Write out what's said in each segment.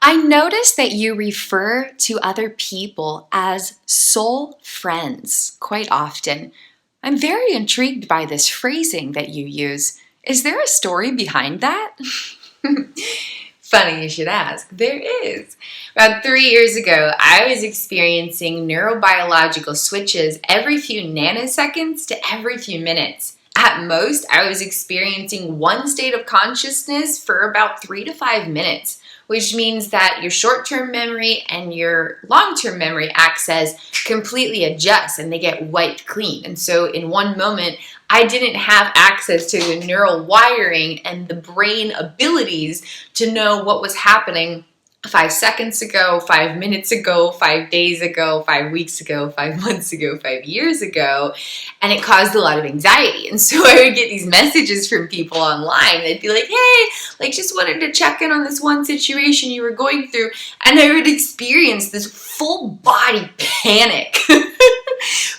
I noticed that you refer to other people as soul friends quite often. I'm very intrigued by this phrasing that you use. Is there a story behind that? Funny you should ask. There is. About 3 years ago, I was experiencing neurobiological switches every few nanoseconds to every few minutes. At most, I was experiencing one state of consciousness for about 3 to 5 minutes, which means that your short-term memory and your long-term memory access completely adjust and they get wiped clean. And so in one moment, I didn't have access to the neural wiring and the brain abilities to know what was happening 5 seconds ago, 5 minutes ago, 5 days ago, 5 weeks ago, 5 months ago, 5 years ago, and it caused a lot of anxiety. And so I would get these messages from people online. They'd be like, hey, just wanted to check in on this one situation you were going through. And I would experience this full body panic.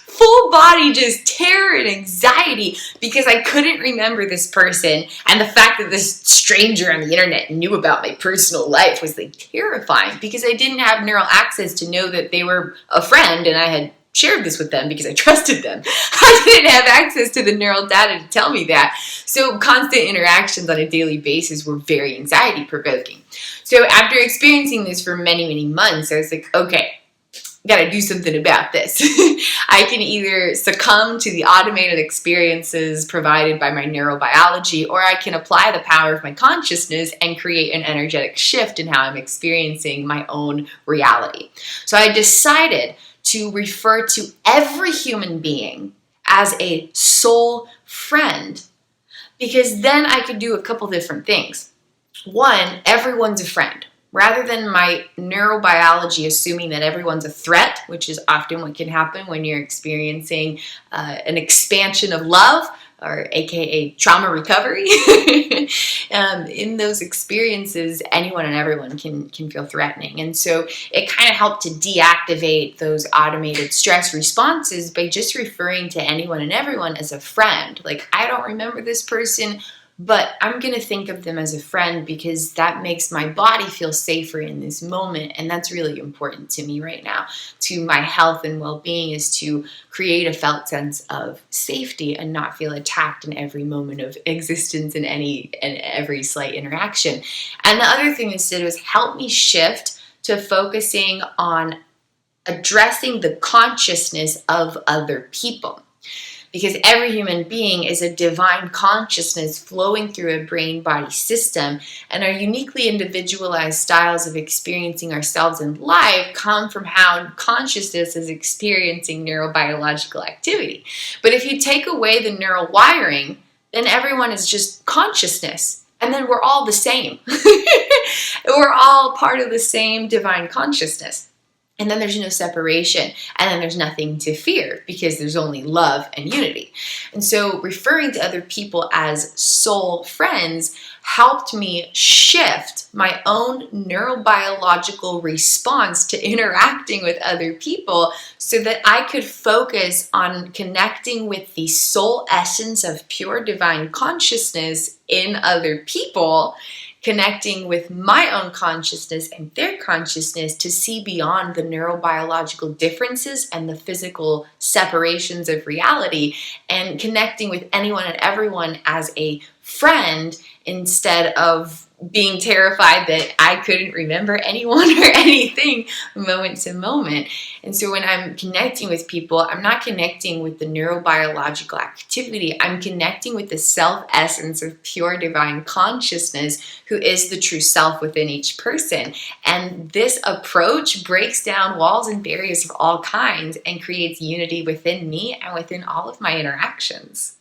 Full body just terror and anxiety because I couldn't remember this person, and the fact that this stranger on the internet knew about my personal life was terrifying because I didn't have neural access to know that they were a friend and I had shared this with them because I trusted them. I didn't have access to the neural data to tell me that. So constant interactions on a daily basis were very anxiety provoking. So after experiencing this for many, many months, I was like, okay, gotta do something about this. I can either succumb to the automated experiences provided by my neurobiology, or I can apply the power of my consciousness and create an energetic shift in how I'm experiencing my own reality. So I decided to refer to every human being as a soul friend, because then I could do a couple different things. One, everyone's a friend. Rather than my neurobiology assuming that everyone's a threat, which is often what can happen when you're experiencing an expansion of love, or aka trauma recovery. In those experiences, anyone and everyone can feel threatening. And so it kind of helped to deactivate those automated stress responses by just referring to anyone and everyone as a friend. Like, I don't remember this person, but I'm going to think of them as a friend because that makes my body feel safer in this moment. And that's really important to me right now, to my health and well-being, is to create a felt sense of safety and not feel attacked in every moment of existence and every slight interaction. And the other thing this did was help me shift to focusing on addressing the consciousness of other people. Because every human being is a divine consciousness flowing through a brain-body system, and our uniquely individualized styles of experiencing ourselves in life come from how consciousness is experiencing neurobiological activity. But if you take away the neural wiring, then everyone is just consciousness, and then we're all the same. We're all part of the same divine consciousness. And then there's no separation, and then there's nothing to fear because there's only love and unity. And so referring to other people as soul friends helped me shift my own neurobiological response to interacting with other people so that I could focus on connecting with the soul essence of pure divine consciousness in other people, connecting with my own consciousness and their consciousness to see beyond the neurobiological differences and the physical separations of reality, and connecting with anyone and everyone as a friend instead of being terrified that I couldn't remember anyone or anything moment to moment. And so when I'm connecting with people, I'm not connecting with the neurobiological activity. I'm connecting with the self-essence of pure divine consciousness, who is the true self within each person. And this approach breaks down walls and barriers of all kinds and creates unity within me and within all of my interactions.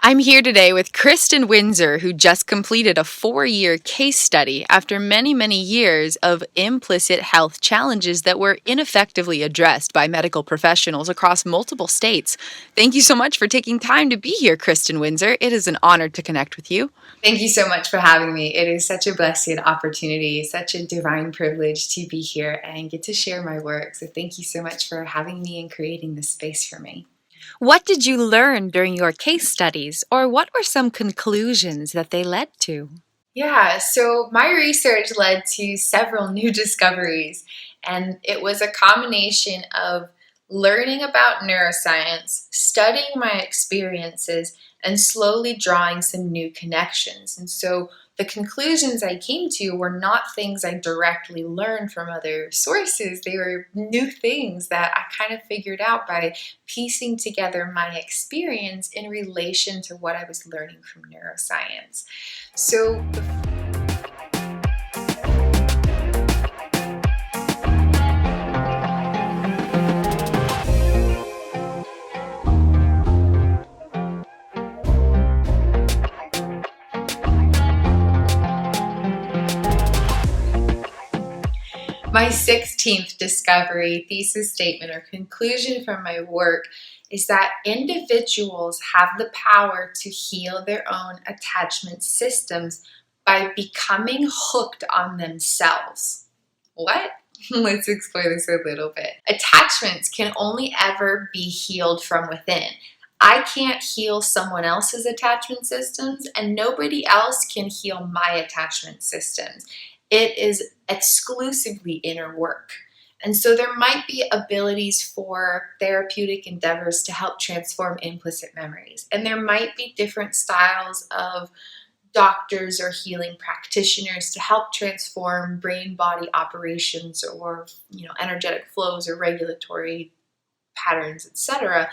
I'm here today with Kristin Windsor, who just completed a 4-year case study after many, many years of implicit health challenges that were ineffectively addressed by medical professionals across multiple states. Thank you so much for taking time to be here, Kristin Windsor. It is an honor to connect with you. Thank you so much for having me. It is such a blessed opportunity, such a divine privilege to be here and get to share my work. So thank you so much for having me and creating this space for me. What did you learn during your case studies, or what were some conclusions that they led to? Yeah, so my research led to several new discoveries, and it was a combination of learning about neuroscience, studying my experiences, and slowly drawing some new connections. And so the conclusions I came to were not things I directly learned from other sources. They were new things that I kind of figured out by piecing together my experience in relation to what I was learning from neuroscience. So my 16th discovery, thesis statement, or conclusion from my work is that individuals have the power to heal their own attachment systems by becoming hooked on themselves. What? Let's explore this a little bit. Attachments can only ever be healed from within. I can't heal someone else's attachment systems, and nobody else can heal my attachment systems. It is exclusively inner work. And so there might be abilities for therapeutic endeavors to help transform implicit memories. And there might be different styles of doctors or healing practitioners to help transform brain-body operations or, energetic flows or regulatory patterns, etc.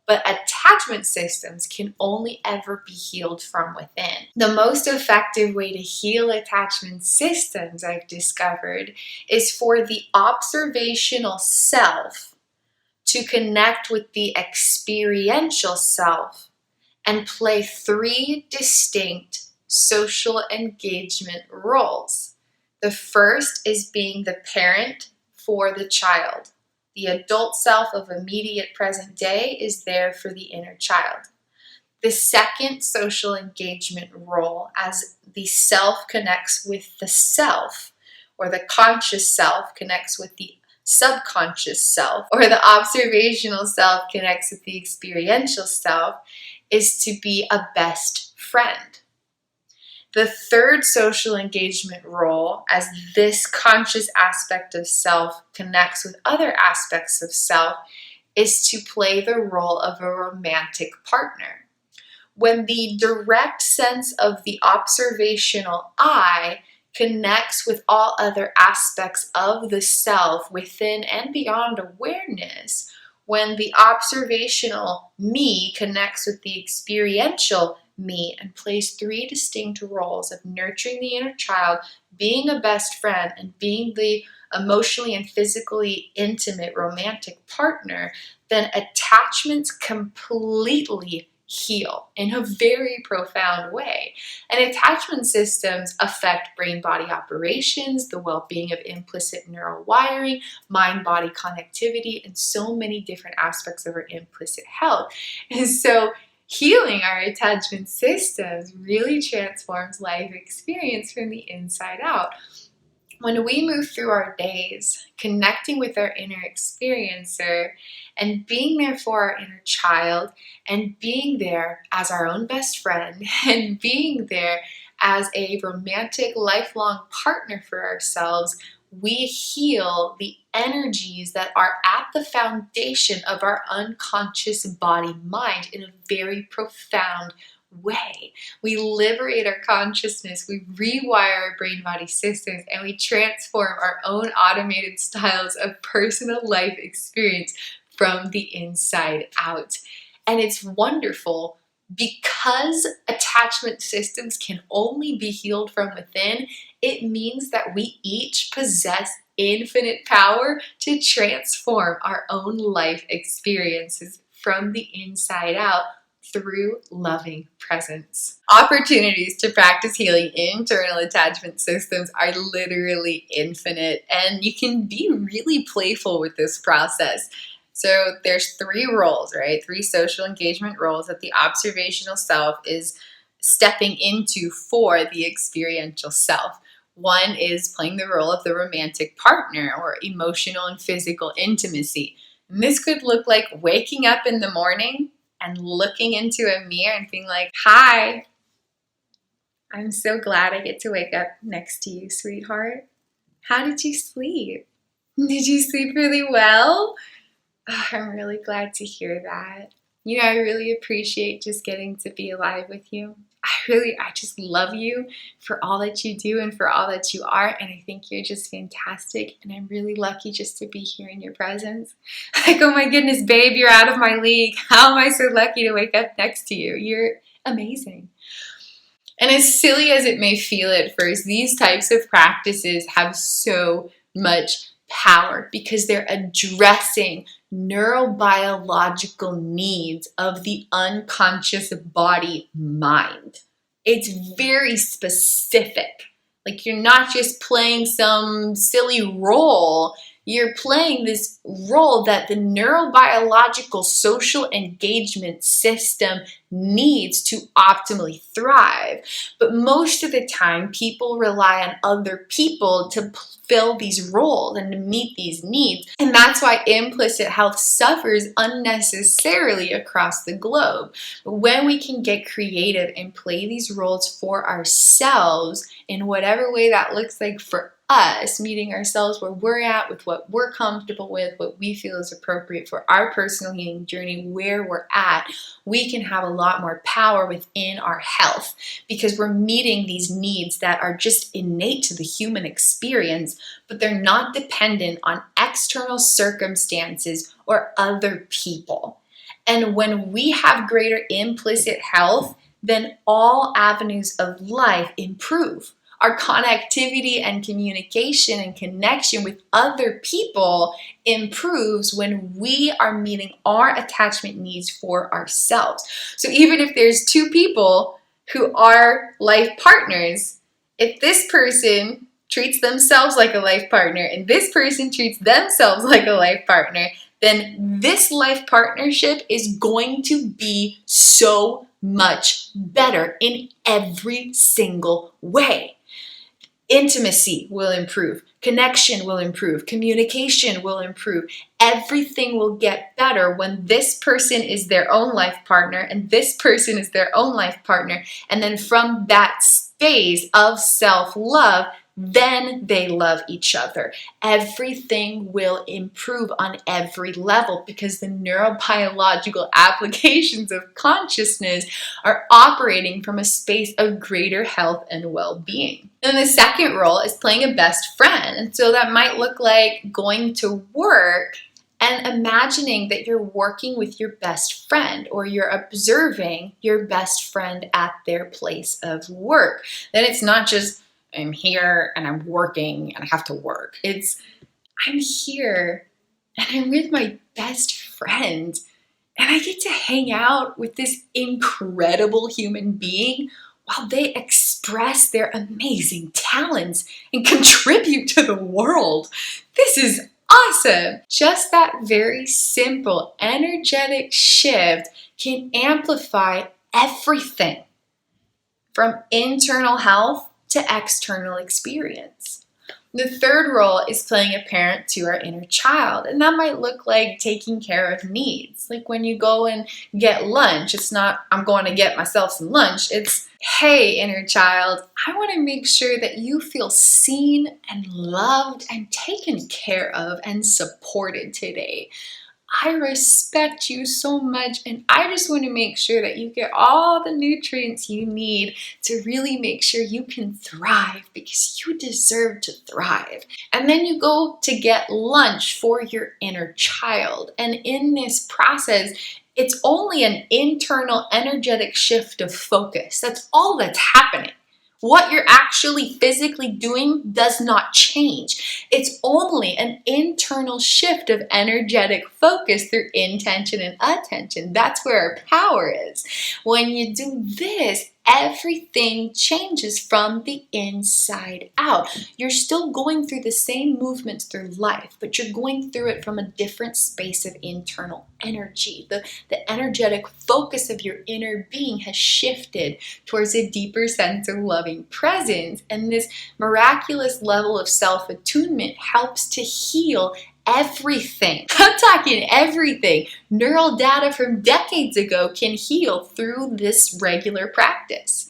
But attachment systems can only ever be healed from within. The most effective way to heal attachment systems, I've discovered, is for the observational self to connect with the experiential self and play 3 distinct social engagement roles. The first is being the parent for the child. The adult self of immediate present day is there for the inner child. The second social engagement role, as the self connects with the self, or the conscious self connects with the subconscious self, or the observational self connects with the experiential self, is to be a best friend. The third social engagement role, as this conscious aspect of self connects with other aspects of self, is to play the role of a romantic partner. When the direct sense of the observational I connects with all other aspects of the self within and beyond awareness, when the observational me connects with the experiential me and plays 3 distinct roles of nurturing the inner child, being a best friend, and being the emotionally and physically intimate romantic partner, then attachments completely heal in a very profound way. And attachment systems affect brain-body operations, the well-being of implicit neural wiring, mind-body connectivity, and so many different aspects of our implicit health. And so healing our attachment systems really transforms life experience from the inside out. When we move through our days, connecting with our inner experiencer and being there for our inner child and being there as our own best friend and being there as a romantic lifelong partner for ourselves, we heal the energies that are at the foundation of our unconscious body-mind in a very profound way. We liberate our consciousness, we rewire our brain-body systems, and we transform our own automated styles of personal life experience from the inside out. And it's wonderful Because attachment systems can only be healed from within, it means that we each possess infinite power to transform our own life experiences from the inside out through loving presence. Opportunities to practice healing internal attachment systems are literally infinite, and you can be really playful with this process. So there's 3 roles, right? 3 social engagement roles that the observational self is stepping into for the experiential self. One is playing the role of the romantic partner or emotional and physical intimacy. And this could look like waking up in the morning and looking into a mirror and being like, hi, I'm so glad I get to wake up next to you, sweetheart. How did you sleep? Did you sleep really well? Oh, I'm really glad to hear that. You know, I really appreciate just getting to be alive with you. I just love you for all that you do and for all that you are. And I think you're just fantastic. And I'm really lucky just to be here in your presence. Like, oh my goodness, babe, you're out of my league. How am I so lucky to wake up next to you? You're amazing. And as silly as it may feel at first, these types of practices have so much power because they're addressing neurobiological needs of the unconscious body mind. It's very specific. Like, you're not just playing some silly role, you're playing this role that the neurobiological social engagement system needs to optimally thrive. But most of the time, people rely on other people to fill these roles and to meet these needs. And that's why implicit health suffers unnecessarily across the globe. But when we can get creative and play these roles for ourselves in whatever way that looks like for us, meeting ourselves where we're at with what we're comfortable with, what we feel is appropriate for our personal healing journey, where we're at, we can have a lot more power within our health because we're meeting these needs that are just innate to the human experience, but they're not dependent on external circumstances or other people. And when we have greater implicit health, then all avenues of life improve. Our connectivity and communication and connection with other people improves when we are meeting our attachment needs for ourselves. So even if there's 2 people who are life partners, if this person treats themselves like a life partner and this person treats themselves like a life partner, then this life partnership is going to be so much better in every single way. Intimacy will improve, connection will improve, communication will improve. Everything will get better when this person is their own life partner and this person is their own life partner. And then from that space of self-love, then they love each other. Everything will improve on every level because the neurobiological applications of consciousness are operating from a space of greater health and well-being. And the second role is playing a best friend. And so that might look like going to work and imagining that you're working with your best friend or you're observing your best friend at their place of work. Then it's not just I'm here and I'm working and I have to work. It's I'm here and I'm with my best friend and I get to hang out with this incredible human being while they express their amazing talents and contribute to the world. This is awesome. Just that very simple, energetic shift can amplify everything from internal health to external experience. The third role is playing a parent to our inner child, and that might look like taking care of needs. Like when you go and get lunch, it's not, I'm going to get myself some lunch. It's, hey, inner child, I want to make sure that you feel seen and loved and taken care of and supported today. I respect you so much and I just want to make sure that you get all the nutrients you need to really make sure you can thrive because you deserve to thrive. And then you go to get lunch for your inner child. And in this process, It's only an internal energetic shift of focus. That's all that's happening. What you're actually physically doing does not change. It's only an internal shift of energetic focus through intention and attention. That's where our power is. When you do this, everything changes from the inside out. You're still going through the same movements through life, but you're going through it from a different space of internal energy. The energetic focus of your inner being has shifted towards a deeper sense of loving presence, and this miraculous level of self-attunement helps to heal everything. I'm talking everything. Neural data from decades ago can heal through this regular practice.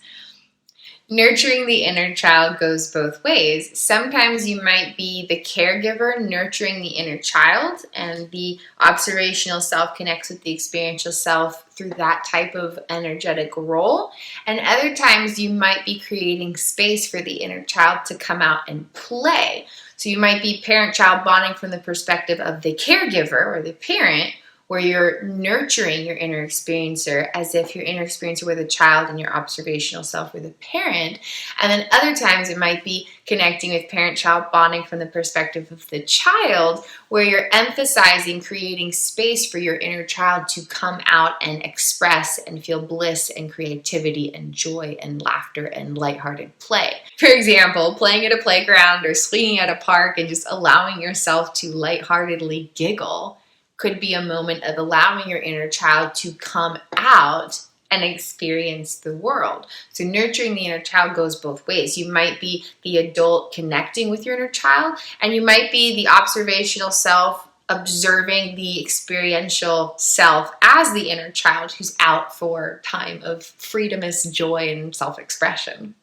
Nurturing the inner child goes both ways. Sometimes you might be the caregiver nurturing the inner child, and the observational self connects with the experiential self through that type of energetic role. And other times you might be creating space for the inner child to come out and play. So you might be parent-child bonding from the perspective of the caregiver or the parent, where you're nurturing your inner experiencer as if your inner experiencer were the child and your observational self were the parent. And then other times it might be connecting with parent-child bonding from the perspective of the child, where you're emphasizing creating space for your inner child to come out and express and feel bliss and creativity and joy and laughter and lighthearted play. For example, playing at a playground or swinging at a park and just allowing yourself to lightheartedly giggle could be a moment of allowing your inner child to come out and experience the world. So nurturing the inner child goes both ways. You might be the adult connecting with your inner child, and you might be the observational self observing the experiential self as the inner child who's out for time of freedomist joy and self-expression.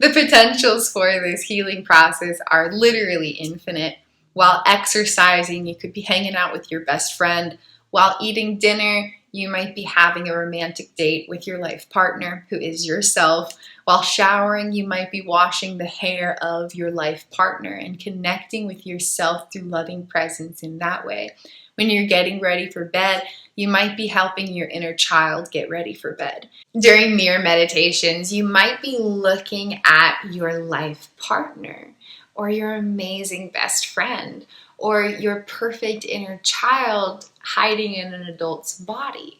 The potentials for this healing process are literally infinite. While exercising, you could be hanging out with your best friend. While eating dinner, you might be having a romantic date with your life partner, who is yourself. While showering, you might be washing the hair of your life partner and connecting with yourself through loving presence in that way. When you're getting ready for bed, you might be helping your inner child get ready for bed. During mirror meditations, you might be looking at your life partner, or your amazing best friend, or your perfect inner child hiding in an adult's body.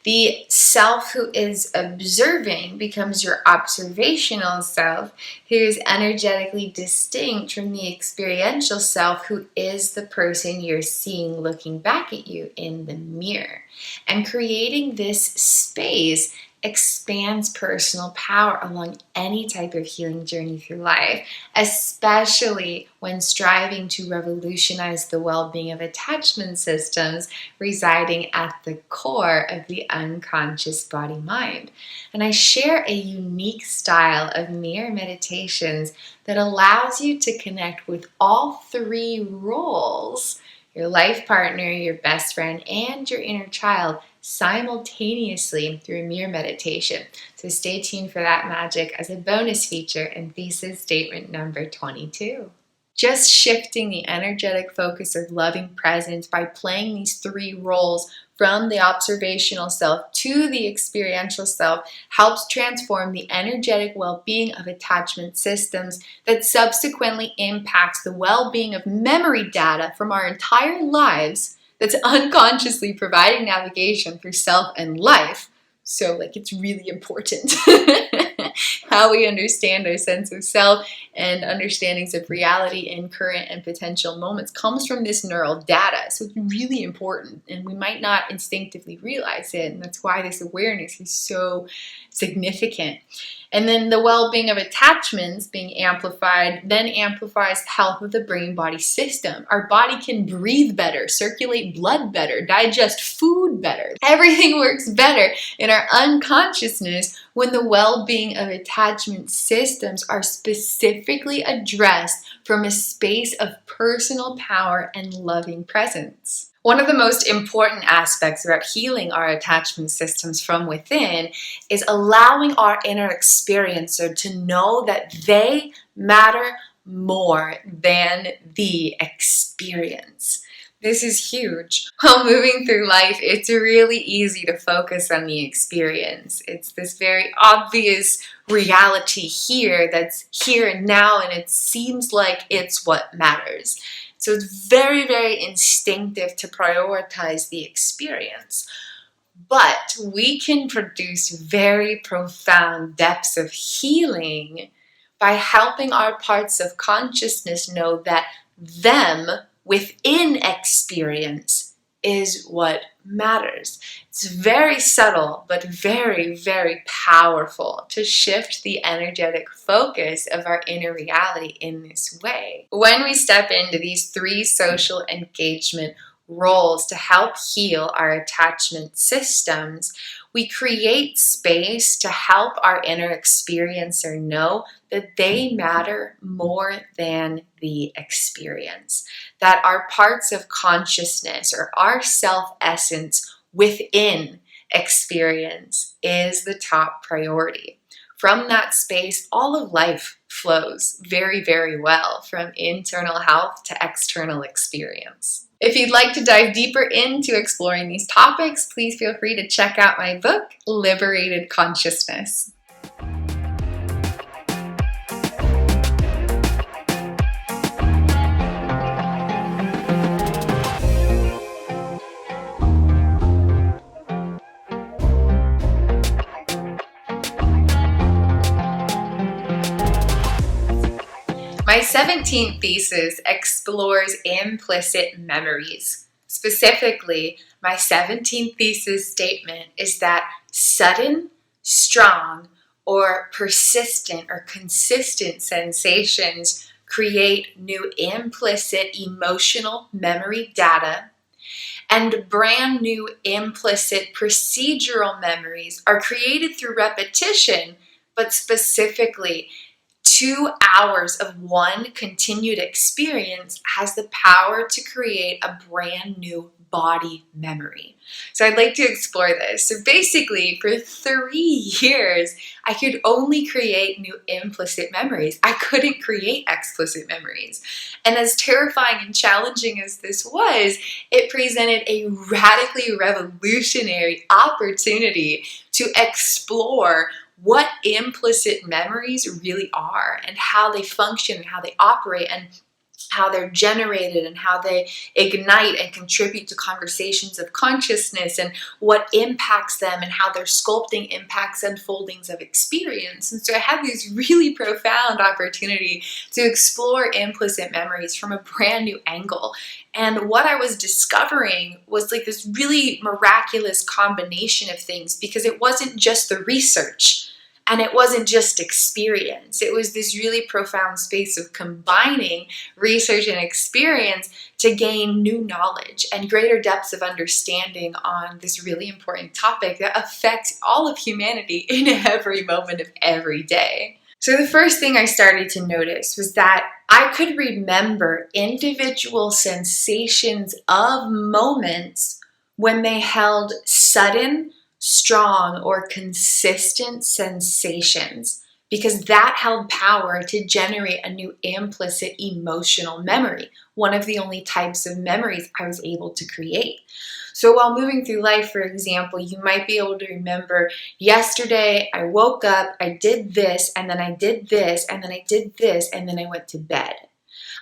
The self who is observing becomes your observational self, who is energetically distinct from the experiential self, who is the person you're seeing looking back at you in the mirror. And creating this space expands personal power along any type of healing journey through life, especially when striving to revolutionize the well-being of attachment systems residing at the core of the unconscious body-mind. And I share a unique style of mirror meditations that allows you to connect with all three roles, your life partner, your best friend, and your inner child, simultaneously through a mirror meditation. So stay tuned for that magic as a bonus feature in Thesis Statement number 22. Just shifting the energetic focus of loving presence by playing these three roles from the observational self to the experiential self helps transform the energetic well-being of attachment systems that subsequently impacts the well-being of memory data from our entire lives that's unconsciously providing navigation for self and life. So, it's really important how we understand our sense of self and understandings of reality in current and potential moments comes from this neural data. So it's really important, and we might not instinctively realize it, and that's why this awareness is so significant. And then the well-being of attachments being amplified then amplifies the health of the brain-body system. Our body can breathe better, circulate blood better, digest food better. Everything works better in our unconsciousness when the well-being of attachment systems are specifically addressed from a space of personal power and loving presence. One of the most important aspects about healing our attachment systems from within is allowing our inner experiencer to know that they matter more than the experience. This is huge. While moving through life, it's really easy to focus on the experience. It's this very obvious reality here that's here and now, and it seems like it's what matters. So it's very, very instinctive to prioritize the experience. But we can produce very profound depths of healing by helping our parts of consciousness know that them within experience is what matters. It's very subtle, but very, very powerful to shift the energetic focus of our inner reality in this way. When we step into these 3 social engagement roles to help heal our attachment systems, we create space to help our inner experiencer know that they matter more than the experience, that our parts of consciousness or our self-essence within experience is the top priority. From that space, all of life flows very, very well, from internal health to external experience. If you'd like to dive deeper into exploring these topics, please feel free to check out my book, Liberated Consciousness. My 17th thesis explores implicit memories. Specifically, my 17th thesis statement is that sudden, strong, or persistent or consistent sensations create new implicit emotional memory data, and brand new implicit procedural memories are created through repetition, but specifically 2 hours of one continued experience has the power to create a brand new body memory. So I'd like to explore this. So basically, for 3 years, I could only create new implicit memories. I couldn't create explicit memories. And as terrifying and challenging as this was, it presented a radically revolutionary opportunity to explore what implicit memories really are and how they function and how they operate and how they're generated and how they ignite and contribute to conversations of consciousness and what impacts them and how their sculpting impacts unfoldings of experience. And so I had this really profound opportunity to explore implicit memories from a brand new angle. And what I was discovering was like this really miraculous combination of things, because it wasn't just the research and it wasn't just experience. It was this really profound space of combining research and experience to gain new knowledge and greater depths of understanding on this really important topic that affects all of humanity in every moment of every day. So the first thing I started to notice was that I could remember individual sensations of moments when they held sudden, strong, or consistent sensations, because that held power to generate a new implicit emotional memory, one of the only types of memories I was able to create. So while moving through life, for example, you might be able to remember, yesterday I woke up, I did this, and then I did this, and then I did this, and then I went to bed.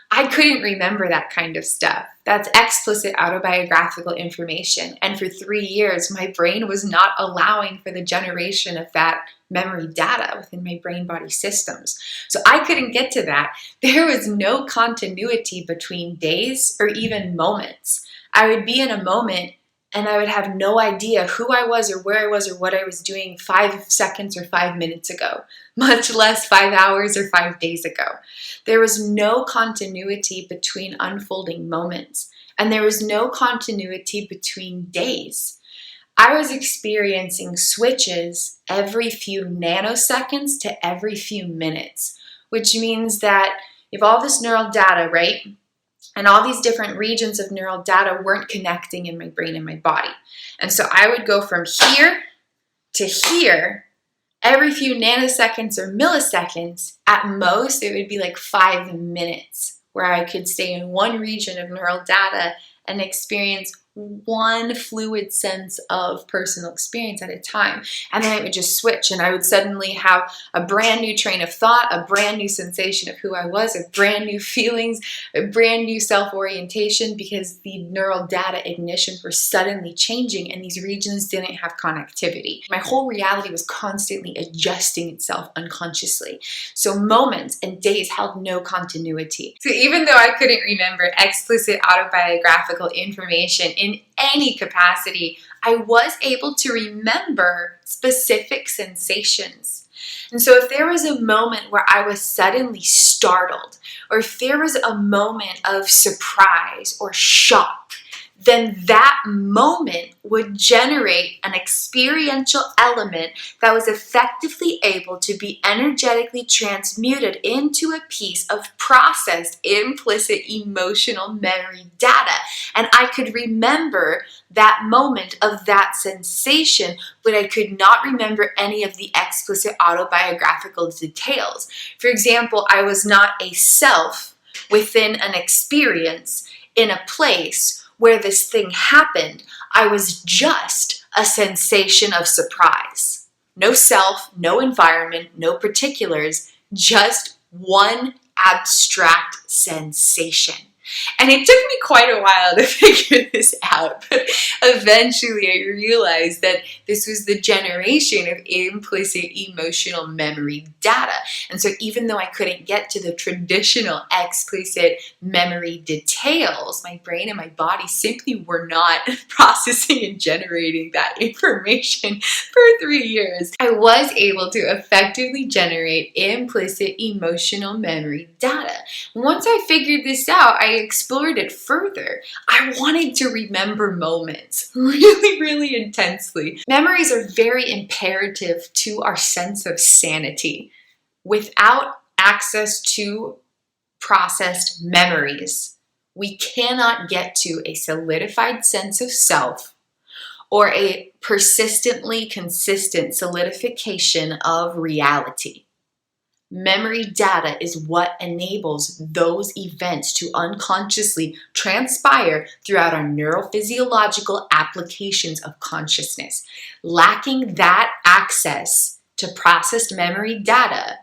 I couldn't remember that kind of stuff. That's explicit autobiographical information. And for 3 years, my brain was not allowing for the generation of that memory data within my brain-body systems. So I couldn't get to that. There was no continuity between days or even moments. I would be in a moment and I would have no idea who I was or where I was or what I was doing 5 seconds or 5 minutes ago, much less 5 hours or 5 days ago. There was no continuity between unfolding moments, and there was no continuity between days. I was experiencing switches every few nanoseconds to every few minutes, which means that if all this neural data, right? And all these different regions of neural data weren't connecting in my brain and my body. And so I would go from here to here every few nanoseconds or milliseconds. At most, it would be like 5 minutes where I could stay in one region of neural data and experience one fluid sense of personal experience at a time. And then it would just switch, and I would suddenly have a brand new train of thought, a brand new sensation of who I was, a brand new feelings, a brand new self-orientation, because the neural data ignitions were suddenly changing and these regions didn't have connectivity. My whole reality was constantly adjusting itself unconsciously. So moments and days held no continuity. So even though I couldn't remember explicit autobiographical information in any capacity, I was able to remember specific sensations. And so if there was a moment where I was suddenly startled, or if there was a moment of surprise or shock, then that moment would generate an experiential element that was effectively able to be energetically transmuted into a piece of processed implicit emotional memory data. And I could remember that moment of that sensation, but I could not remember any of the explicit autobiographical details. For example, I was not a self within an experience in a place where this thing happened. I was just a sensation of surprise. No self, no environment, no particulars, just one abstract sensation. And it took me quite a while to figure this out, but eventually I realized that this was the generation of implicit emotional memory data. And so even though I couldn't get to the traditional explicit memory details, my brain and my body simply were not processing and generating that information for 3 years. I was able to effectively generate implicit emotional memory data. Once I figured this out, I explored it further. I wanted to remember moments really intensely. Memories are very imperative to our sense of sanity. Without access to processed memories, we cannot get to a solidified sense of self or a persistently consistent solidification of reality. Memory data is what enables those events to unconsciously transpire throughout our neurophysiological applications of consciousness. Lacking that access to processed memory data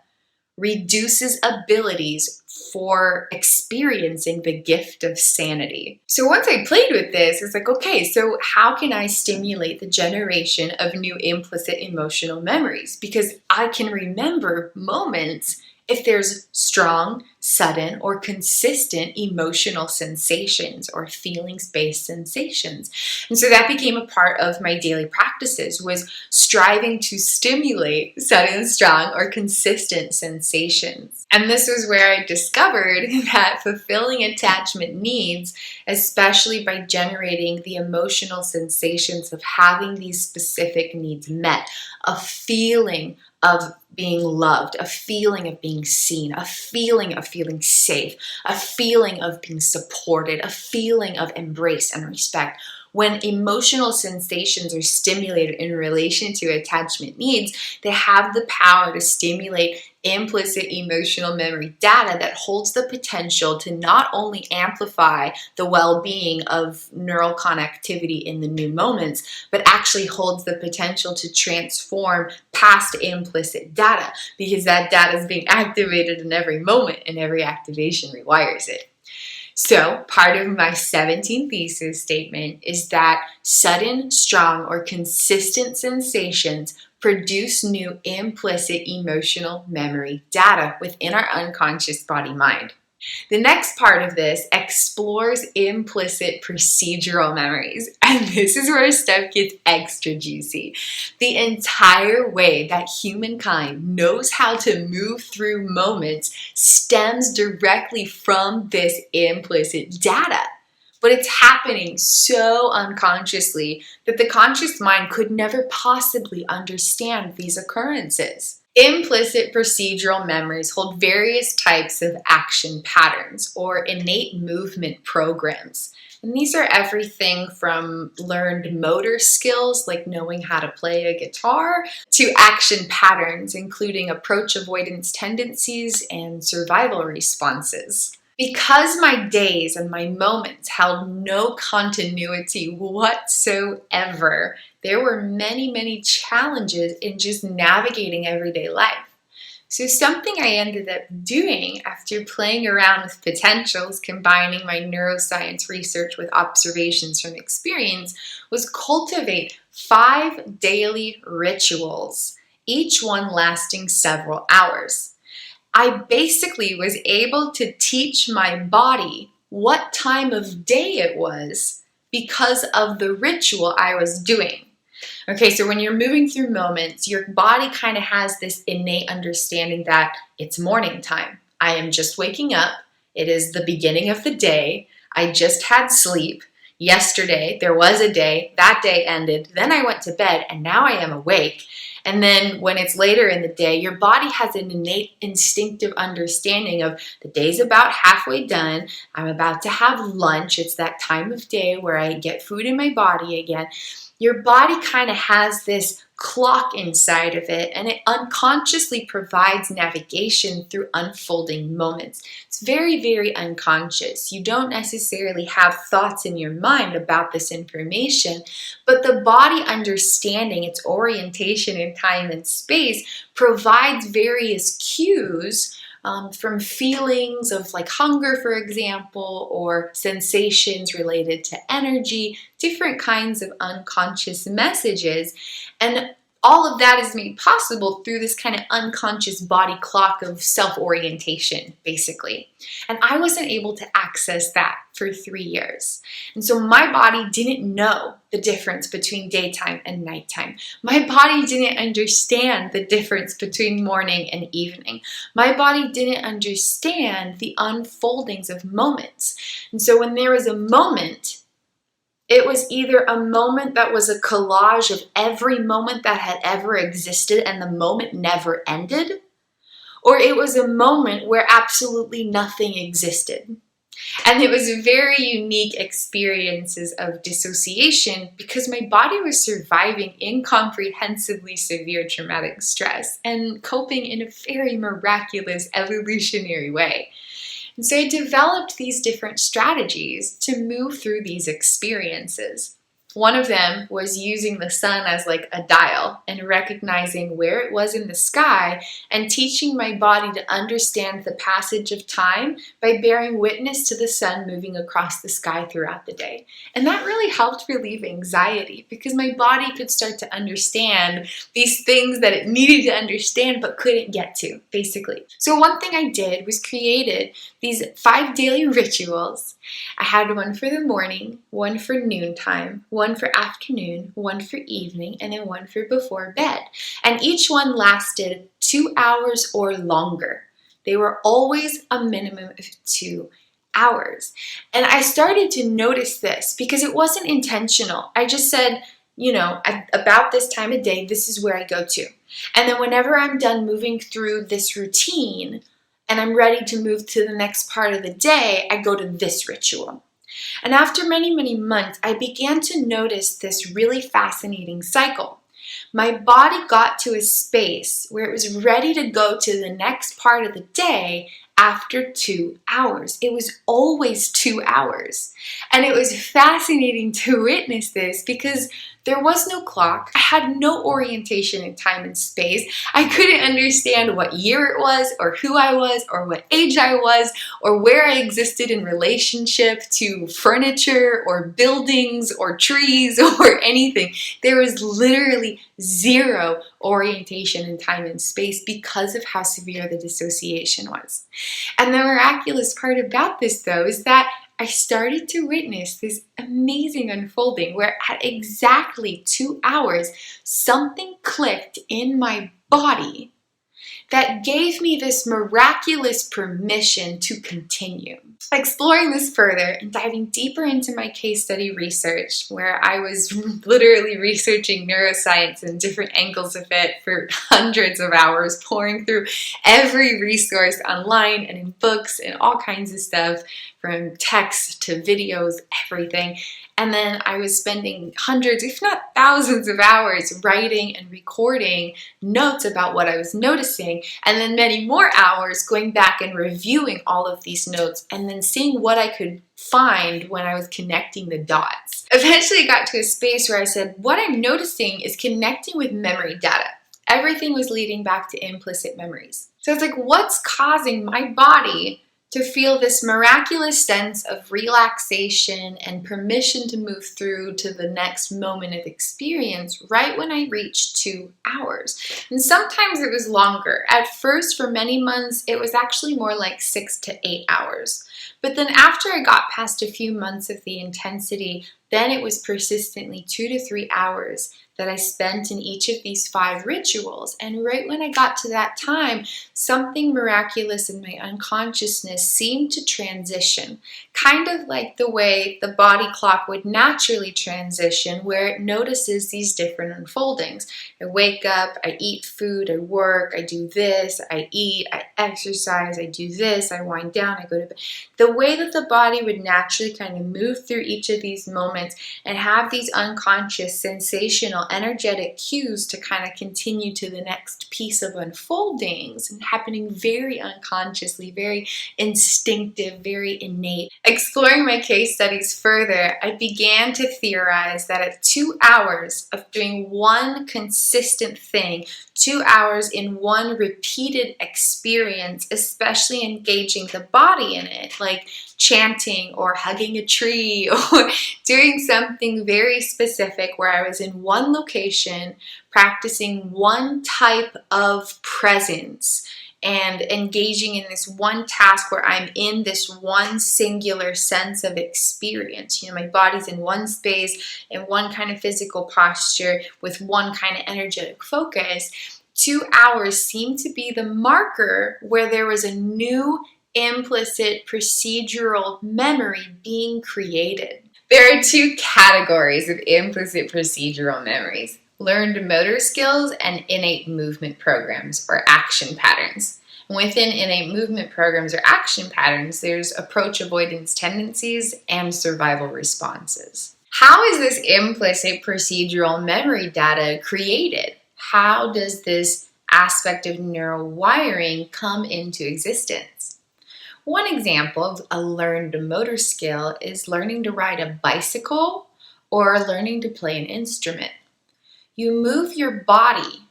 reduces abilities for experiencing the gift of sanity. So once I played with this, it's like, okay, so how can I stimulate the generation of new implicit emotional memories? Because I can remember moments if there's strong, sudden, or consistent emotional sensations or feelings-based sensations. And so that became a part of my daily practices, was striving to stimulate sudden, strong, or consistent sensations. And this was where I discovered that fulfilling attachment needs, especially by generating the emotional sensations of having these specific needs met, a feeling of being loved, a feeling of being seen, a feeling of feeling safe, a feeling of being supported, a feeling of embrace and respect. When emotional sensations are stimulated in relation to attachment needs, they have the power to stimulate implicit emotional memory data that holds the potential to not only amplify the well-being of neural connectivity in the new moments, but actually holds the potential to transform past implicit data, because that data is being activated in every moment and every activation rewires it. So part of my 17th thesis statement is that sudden, strong, or consistent sensations produce new implicit emotional memory data within our unconscious body-mind. The next part of this explores implicit procedural memories, and this is where stuff gets extra juicy. The entire way that humankind knows how to move through moments stems directly from this implicit data. But it's happening so unconsciously that the conscious mind could never possibly understand these occurrences. Implicit procedural memories hold various types of action patterns or innate movement programs. And these are everything from learned motor skills, like knowing how to play a guitar, to action patterns, including approach avoidance tendencies and survival responses. Because my days and my moments held no continuity whatsoever, there were many, many challenges in just navigating everyday life. So something I ended up doing after playing around with potentials, combining my neuroscience research with observations from experience, was cultivate 5 daily rituals, each one lasting several hours. I basically was able to teach my body what time of day it was because of the ritual I was doing. Okay, so when you're moving through moments, your body kind of has this innate understanding that it's morning time. I am just waking up. It is the beginning of the day. I just had sleep. Yesterday, there was a day. That day ended. Then I went to bed, and now I am awake. And then when it's later in the day, your body has an innate instinctive understanding of the day's about halfway done. I'm about to have lunch. It's that time of day where I get food in my body again. Your body kind of has this clock inside of it, and it unconsciously provides navigation through unfolding moments. It's very, very unconscious. You don't necessarily have thoughts in your mind about this information, but the body understanding its orientation in time and space provides various cues from feelings of like hunger, for example, or sensations related to energy, different kinds of unconscious messages. And all of that is made possible through this kind of unconscious body clock of self-orientation, basically. And I wasn't able to access that for 3 years. And so my body didn't know the difference between daytime and nighttime. My body didn't understand the difference between morning and evening. My body didn't understand the unfoldings of moments. And so when there was a moment, it was either a moment that was a collage of every moment that had ever existed and the moment never ended, or it was a moment where absolutely nothing existed. And it was very unique experiences of dissociation because my body was surviving incomprehensibly severe traumatic stress and coping in a very miraculous evolutionary way. And so I developed these different strategies to move through these experiences. One of them was using the sun as like a dial and recognizing where it was in the sky and teaching my body to understand the passage of time by bearing witness to the sun moving across the sky throughout the day. And that really helped relieve anxiety because my body could start to understand these things that it needed to understand but couldn't get to, basically. So one thing I did was created these 5 daily rituals. I had one for the morning, one for noontime, one for afternoon, one for evening, and then one for before bed. And each one lasted 2 hours or longer. They were always a minimum of 2 hours. And I started to notice this because it wasn't intentional. I just said, about this time of day, this is where I go to. And then whenever I'm done moving through this routine, and I'm ready to move to the next part of the day, I go to this ritual. And after many, many months, I began to notice this really fascinating cycle. My body got to a space where it was ready to go to the next part of the day after 2 hours. It was always 2 hours. And it was fascinating to witness this because there was no clock. I had no orientation in time and space. I couldn't understand what year it was or who I was or what age I was or where I existed in relationship to furniture or buildings or trees or anything. There was literally zero orientation in time and space because of how severe the dissociation was. And the miraculous part about this, though, is that I started to witness this amazing unfolding where at exactly 2 hours, something clicked in my body that gave me this miraculous permission to continue. Exploring this further and diving deeper into my case study research, where I was literally researching neuroscience and different angles of it for hundreds of hours, pouring through every resource online and in books and all kinds of stuff from text to videos, everything. And then I was spending hundreds, if not thousands of hours writing and recording notes about what I was noticing, and then many more hours going back and reviewing all of these notes and then seeing what I could find when I was connecting the dots. Eventually I got to a space where I said, what I'm noticing is connecting with memory data. Everything was leading back to implicit memories. So it's like, what's causing my body to feel this miraculous sense of relaxation and permission to move through to the next moment of experience right when I reached 2 hours? And sometimes it was longer. At first, for many months, it was actually more like 6 to 8 hours. But then after I got past a few months of the intensity, then it was persistently 2 to 3 hours that I spent in each of these 5 rituals. And right when I got to that time, something miraculous in my unconsciousness seemed to transition, kind of like the way the body clock would naturally transition, where it notices these different unfoldings. I wake up, I eat food, I work, I do this, I eat, I exercise, I do this, I wind down, I go to bed. The way that the body would naturally kind of move through each of these moments and have these unconscious, sensational, energetic cues to kind of continue to the next piece of unfoldings, and happening very unconsciously, very instinctive, very innate. Exploring my case studies further, I began to theorize that at 2 hours of doing one consistent thing, 2 hours in one repeated experience, especially engaging the body in it, like chanting or hugging a tree or doing something very specific where I was in one location, practicing one type of presence and engaging in this one task where I'm in this one singular sense of experience. You know, my body's in one space, in one kind of physical posture, with one kind of energetic focus. 2 hours seemed to be the marker where there was a new implicit procedural memory being created. There are 2 categories of implicit procedural memories: learned motor skills and innate movement programs or action patterns. Within innate movement programs or action patterns, there's approach avoidance tendencies and survival responses. How is this implicit procedural memory data created? How does this aspect of neural wiring come into existence? One example of a learned motor skill is learning to ride a bicycle or learning to play an instrument. You move your body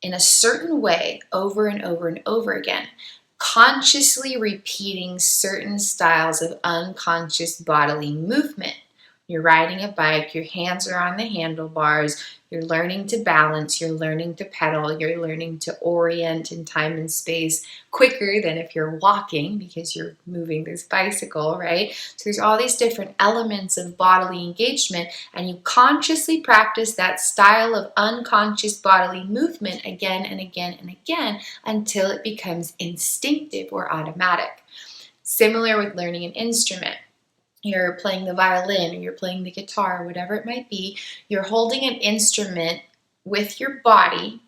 in a certain way over and over and over again, consciously repeating certain styles of unconscious bodily movement. You're riding a bike, your hands are on the handlebars, you're learning to balance, you're learning to pedal, you're learning to orient in time and space quicker than if you're walking because you're moving this bicycle, right? So there's all these different elements of bodily engagement, and you consciously practice that style of unconscious bodily movement again and again and again until it becomes instinctive or automatic. Similar with learning an instrument. You're playing the violin or you're playing the guitar, whatever it might be, you're holding an instrument with your body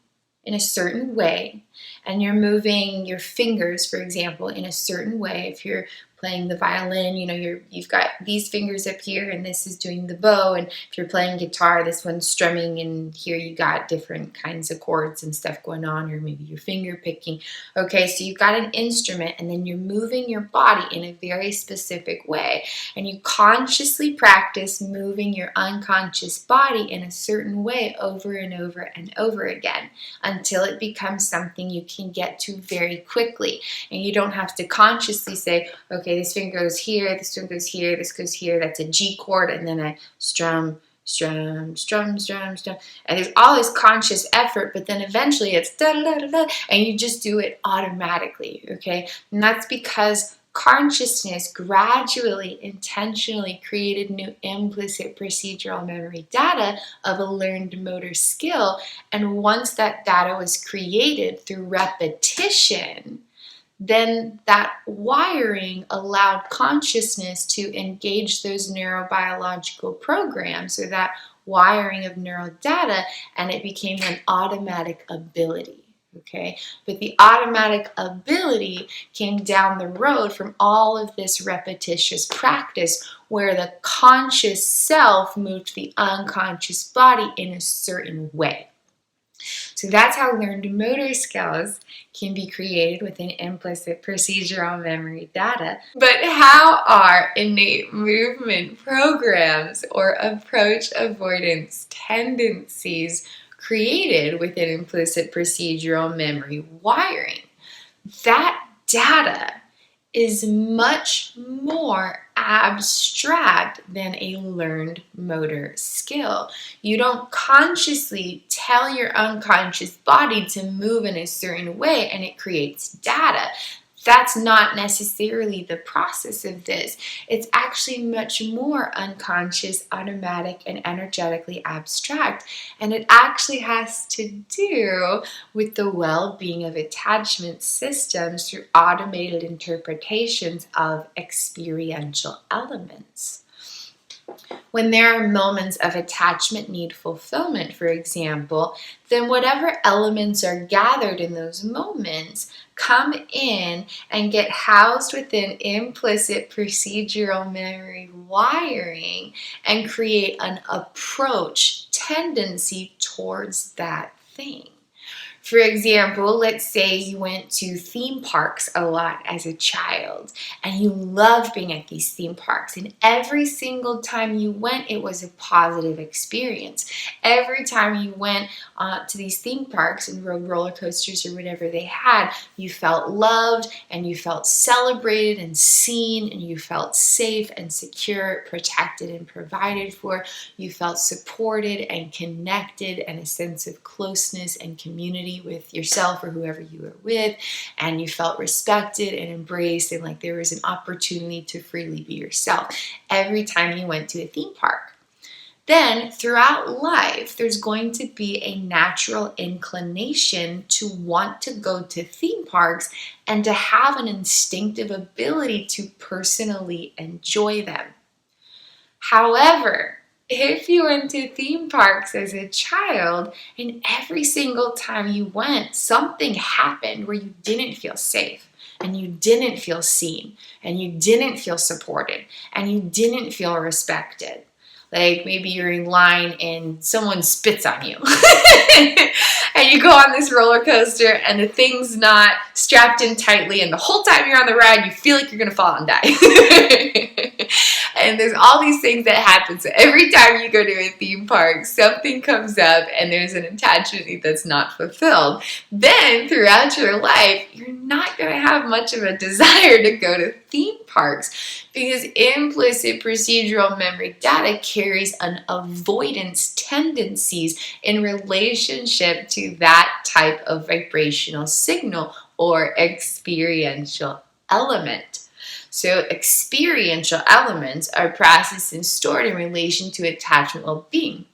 in a certain way, and you're moving your fingers, for example, in a certain way. If you're playing the violin, you've got these fingers up here and this is doing the bow, and if you're playing guitar, this one's strumming and here you got different kinds of chords and stuff going on, or maybe you're finger picking. Okay, so you've got an instrument and then you're moving your body in a very specific way, and you consciously practice moving your unconscious body in a certain way over and over and over again until it becomes something you can get to very quickly, and you don't have to consciously say, okay, this finger goes here, this one goes here, this goes here, that's a G chord, and then I strum, strum, strum, strum, strum. And there's all this conscious effort, but then eventually it's da da da da, and you just do it automatically, okay? And that's because consciousness gradually, intentionally created new implicit procedural memory data of a learned motor skill. And once that data was created through repetition, then that wiring allowed consciousness to engage those neurobiological programs, or that wiring of neural data, and it became an automatic ability. Okay, but the automatic ability came down the road from all of this repetitious practice where the conscious self moved the unconscious body in a certain way. So that's how learned motor skills can be created within implicit procedural memory data. But how are innate movement programs or approach avoidance tendencies created within implicit procedural memory wiring? That data is much more abstract than a learned motor skill. You don't consciously tell your unconscious body to move in a certain way and it creates data. That's not necessarily the process of this. It's actually much more unconscious, automatic, and energetically abstract. And it actually has to do with the well-being of attachment systems through automated interpretations of experiential elements. When there are moments of attachment need fulfillment, for example, then whatever elements are gathered in those moments come in and get housed within implicit procedural memory wiring and create an approach tendency towards that thing. For example, let's say you went to theme parks a lot as a child and you loved being at these theme parks, and every single time you went, it was a positive experience. Every time you went to these theme parks and rode roller coasters or whatever they had, you felt loved and you felt celebrated and seen, and you felt safe and secure, protected and provided for. You felt supported and connected, and a sense of closeness and community with yourself or whoever you were with, and you felt respected and embraced, and like there was an opportunity to freely be yourself every time you went to a theme park. Then throughout life, there's going to be a natural inclination to want to go to theme parks and to have an instinctive ability to personally enjoy them. However, if you went to theme parks as a child and every single time you went, something happened where you didn't feel safe and you didn't feel seen and you didn't feel supported and you didn't feel respected. Like maybe you're in line and someone spits on you and you go on this roller coaster and the thing's not strapped in tightly, and the whole time you're on the ride you feel like you're gonna fall and die. And there's all these things that happen. So every time you go to a theme park, something comes up and there's an attachment need that's not fulfilled. Then throughout your life, you're not going to have much of a desire to go to theme parks, because implicit procedural memory data carries an avoidance tendencies in relationship to that type of vibrational signal or experiential element. So experiential elements are processed and stored in relation to attachment well-being.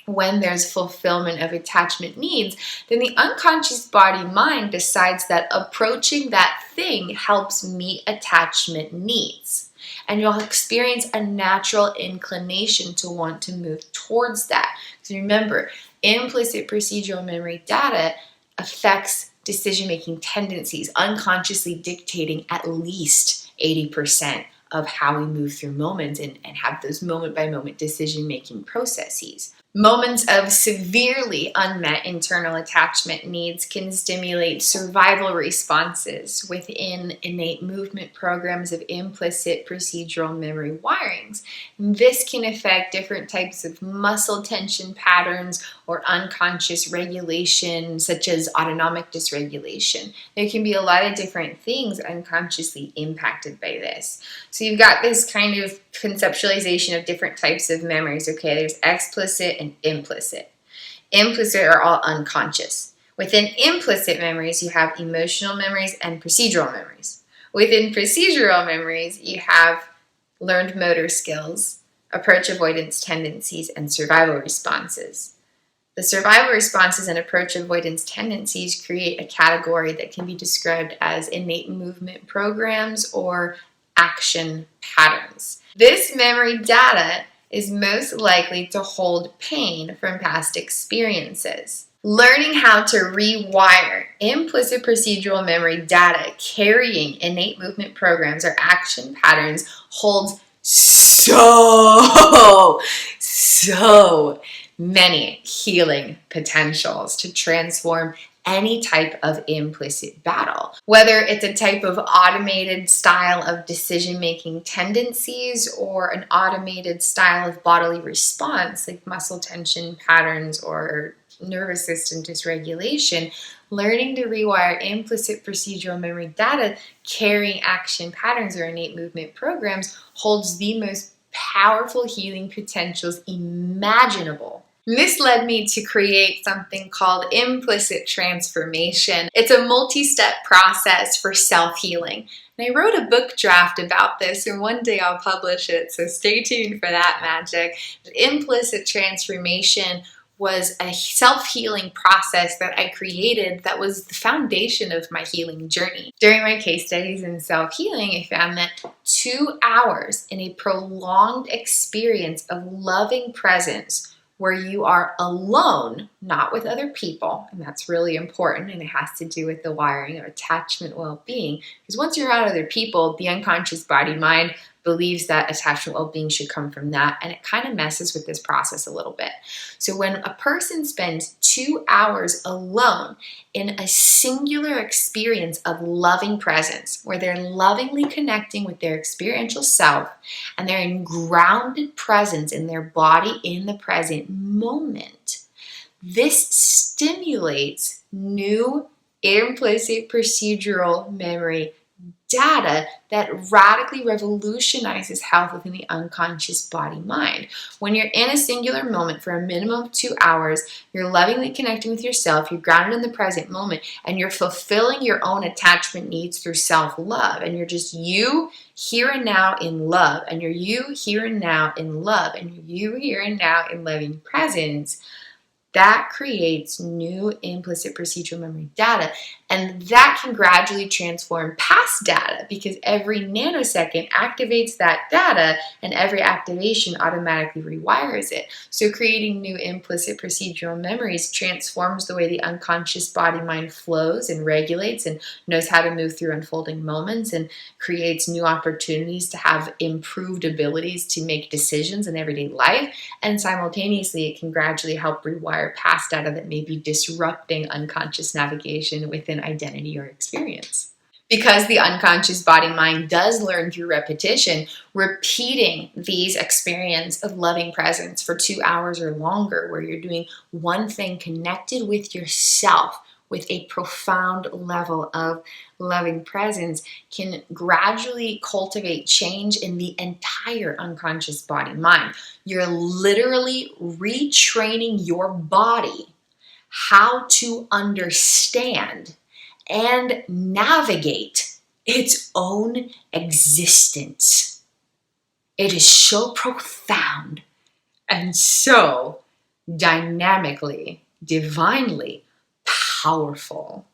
When there's fulfillment of attachment needs, then the unconscious body-mind decides that approaching that thing helps meet attachment needs. And you'll experience a natural inclination to want to move towards that. So remember, implicit procedural memory data affects decision-making tendencies, unconsciously dictating at least 80% of how we move through moments and have those moment-by-moment decision-making processes. Moments of severely unmet internal attachment needs can stimulate survival responses within innate movement programs of implicit procedural memory wirings. This can affect different types of muscle tension patterns or unconscious regulation, such as autonomic dysregulation. There can be a lot of different things unconsciously impacted by this. So you've got this kind of conceptualization of different types of memories. Okay, there's explicit and implicit. Implicit are all unconscious. Within implicit memories, you have emotional memories and procedural memories. Within procedural memories, you have learned motor skills, approach avoidance tendencies, and survival responses. The survival responses and approach avoidance tendencies create a category that can be described as innate movement programs or action patterns. This memory data is most likely to hold pain from past experiences. Learning how to rewire implicit procedural memory data carrying innate movement programs or action patterns holds so many healing potentials to transform any type of implicit battle. Whether it's a type of automated style of decision-making tendencies or an automated style of bodily response like muscle tension patterns or nervous system dysregulation, learning to rewire implicit procedural memory data carrying action patterns or innate movement programs holds the most powerful healing potentials imaginable. This led me to create something called implicit transformation. It's a multi-step process for self-healing. And I wrote a book draft about this, and one day I'll publish it, so stay tuned for that magic. Implicit transformation was a self-healing process that I created that was the foundation of my healing journey. During my case studies in self-healing, I found that 2 hours in a prolonged experience of loving presence where you are alone, not with other people, and that's really important, and it has to do with the wiring of attachment well-being, because once you're around other people, the unconscious body-mind believes that attachment well-being should come from that, and it kind of messes with this process a little bit. So when a person spends 2 hours alone in a singular experience of loving presence, where they're lovingly connecting with their experiential self, and they're in grounded presence in their body in the present moment, this stimulates new implicit procedural memory data that radically revolutionizes health within the unconscious body-mind. When you're in a singular moment for a minimum of 2 hours, you're lovingly connecting with yourself, you're grounded in the present moment, and you're fulfilling your own attachment needs through self-love, and you're just you here and now in love, and you're you here and now in love, and you're you here and now in loving presence. That creates new implicit procedural memory data, and that can gradually transform past data because every nanosecond activates that data, and every activation automatically rewires it. So creating new implicit procedural memories transforms the way the unconscious body-mind flows and regulates and knows how to move through unfolding moments, and creates new opportunities to have improved abilities to make decisions in everyday life, and simultaneously it can gradually help rewire past data that may be disrupting unconscious navigation within identity or experience. Because the unconscious body-mind does learn through repetition, repeating these experiences of loving presence for 2 hours or longer, where you're doing one thing connected with yourself with a profound level of loving presence, can gradually cultivate change in the entire unconscious body-mind. You're literally retraining your body how to understand and navigate its own existence. It is so profound and so dynamically, divinely powerful.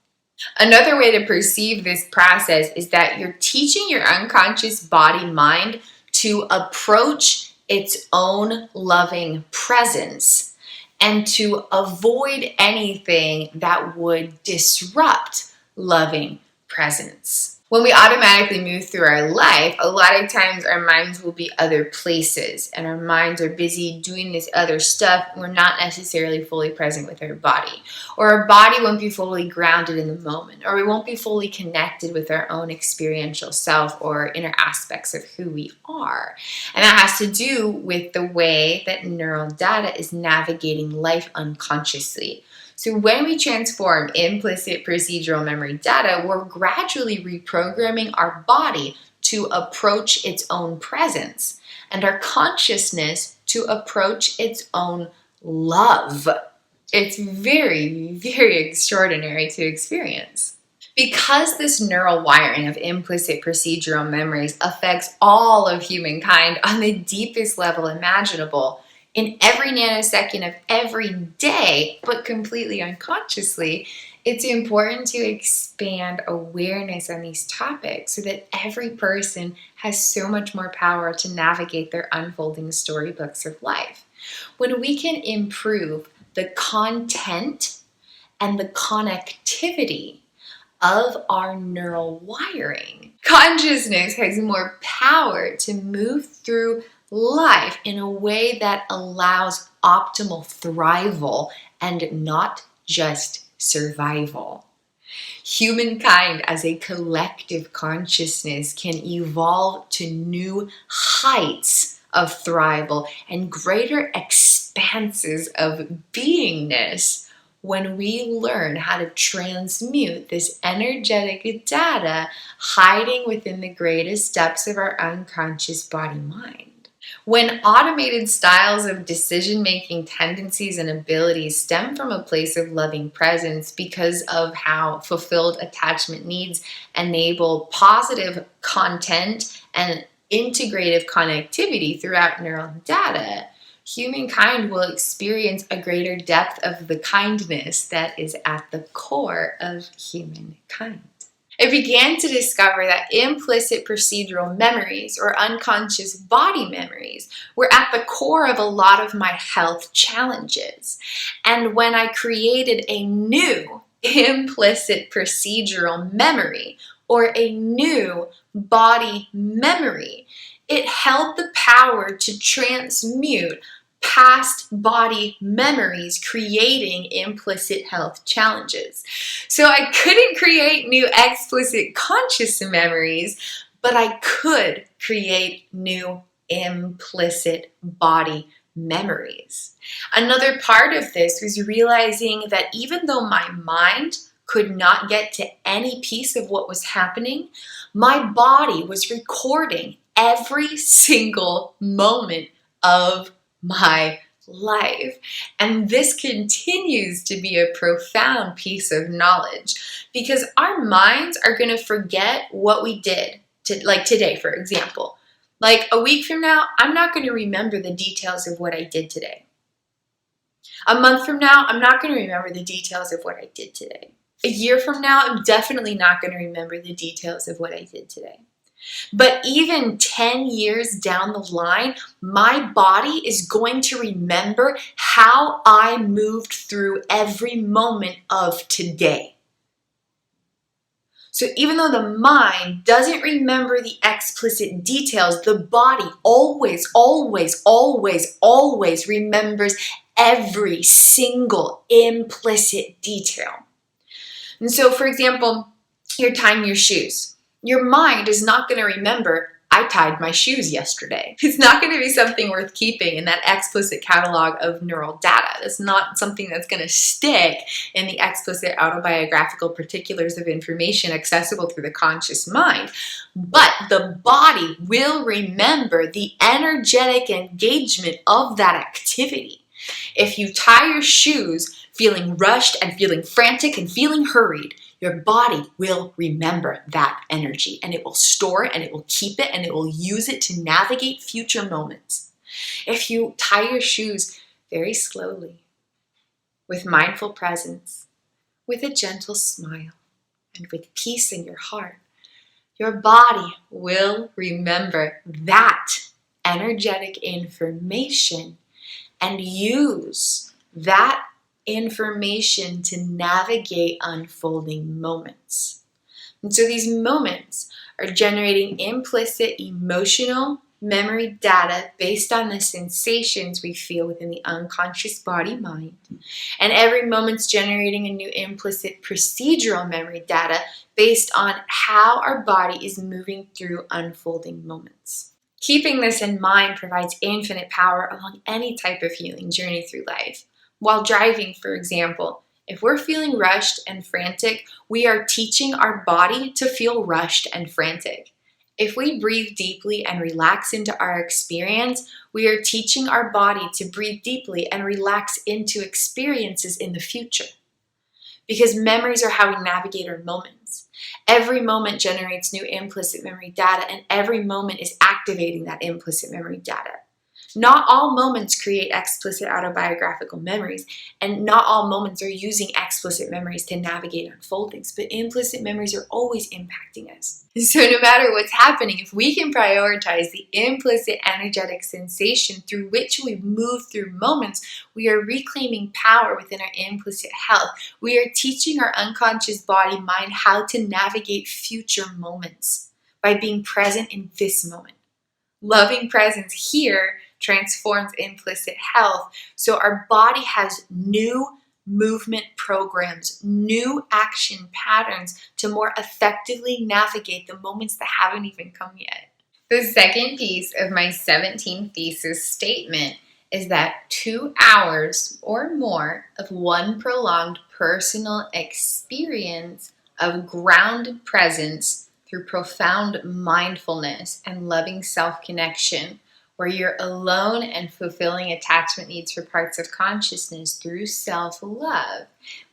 Another way to perceive this process is that you're teaching your unconscious body-mind to approach its own loving presence and to avoid anything that would disrupt loving presence. When we automatically move through our life, a lot of times our minds will be other places, and our minds are busy doing this other stuff. We're not necessarily fully present with our body, or our body won't be fully grounded in the moment, or we won't be fully connected with our own experiential self or inner aspects of who we are. And that has to do with the way that neural data is navigating life unconsciously. So when we transform implicit procedural memory data, we're gradually reprogramming our body to approach its own presence and our consciousness to approach its own love. It's very, very extraordinary to experience. Because this neural wiring of implicit procedural memories affects all of humankind on the deepest level imaginable, in every nanosecond of every day, but completely unconsciously, it's important to expand awareness on these topics so that every person has so much more power to navigate their unfolding storybooks of life. When we can improve the content and the connectivity of our neural wiring. Consciousness has more power to move through life in a way that allows optimal thrival and not just survival. Humankind as a collective consciousness can evolve to new heights of thrival and greater expanses of beingness when we learn how to transmute this energetic data hiding within the greatest depths of our unconscious body-mind. When automated styles of decision-making tendencies and abilities stem from a place of loving presence because of how fulfilled attachment needs enable positive content and integrative connectivity throughout neural data, humankind will experience a greater depth of the kindness that is at the core of humankind. I began to discover that implicit procedural memories or unconscious body memories were at the core of a lot of my health challenges. And when I created a new implicit procedural memory or a new body memory, it held the power to transmute past body memories, creating implicit health challenges. So I couldn't create new explicit conscious memories, but I could create new implicit body memories. Another part of this was realizing that even though my mind could not get to any piece of what was happening, my body was recording every single moment of my life. And this continues to be a profound piece of knowledge because our minds are going to forget what we did, like today, for example. Like a week from now, I'm not going to remember the details of what I did today. A month from now, I'm not going to remember the details of what I did today. A year from now, I'm definitely not going to remember the details of what I did today. But even 10 years down the line, my body is going to remember how I moved through every moment of today. So even though the mind doesn't remember the explicit details, the body always, always, always, always remembers every single implicit detail. And so, for example, you're tying your shoes. Your mind is not going to remember, I tied my shoes yesterday. It's not going to be something worth keeping in that explicit catalog of neural data. It's not something that's going to stick in the explicit autobiographical particulars of information accessible through the conscious mind. But the body will remember the energetic engagement of that activity. If you tie your shoes feeling rushed and feeling frantic and feeling hurried, your body will remember that energy and it will store it and it will keep it and it will use it to navigate future moments. If you tie your shoes very slowly, with mindful presence, with a gentle smile, and with peace in your heart, your body will remember that energetic information and use that information to navigate unfolding moments. And so these moments are generating implicit emotional memory data based on the sensations we feel within the unconscious body mind. And every moment's generating a new implicit procedural memory data based on how our body is moving through unfolding moments. Keeping this in mind provides infinite power along any type of healing journey through life. While driving, for example, if we're feeling rushed and frantic, we are teaching our body to feel rushed and frantic. If we breathe deeply and relax into our experience, we are teaching our body to breathe deeply and relax into experiences in the future. Because memories are how we navigate our moments. Every moment generates new implicit memory data, and every moment is activating that implicit memory data. Not all moments create explicit autobiographical memories, and not all moments are using explicit memories to navigate unfoldings, but implicit memories are always impacting us. So no matter what's happening, if we can prioritize the implicit energetic sensation through which we move through moments, we are reclaiming power within our implicit health. We are teaching our unconscious body mind how to navigate future moments by being present in this moment. Loving presence here transforms implicit health. So our body has new movement programs, new action patterns to more effectively navigate the moments that haven't even come yet. The second piece of my 17th thesis statement is that 2 hours or more of one prolonged personal experience of grounded presence through profound mindfulness and loving self-connection, where you're alone and fulfilling attachment needs for parts of consciousness through self-love.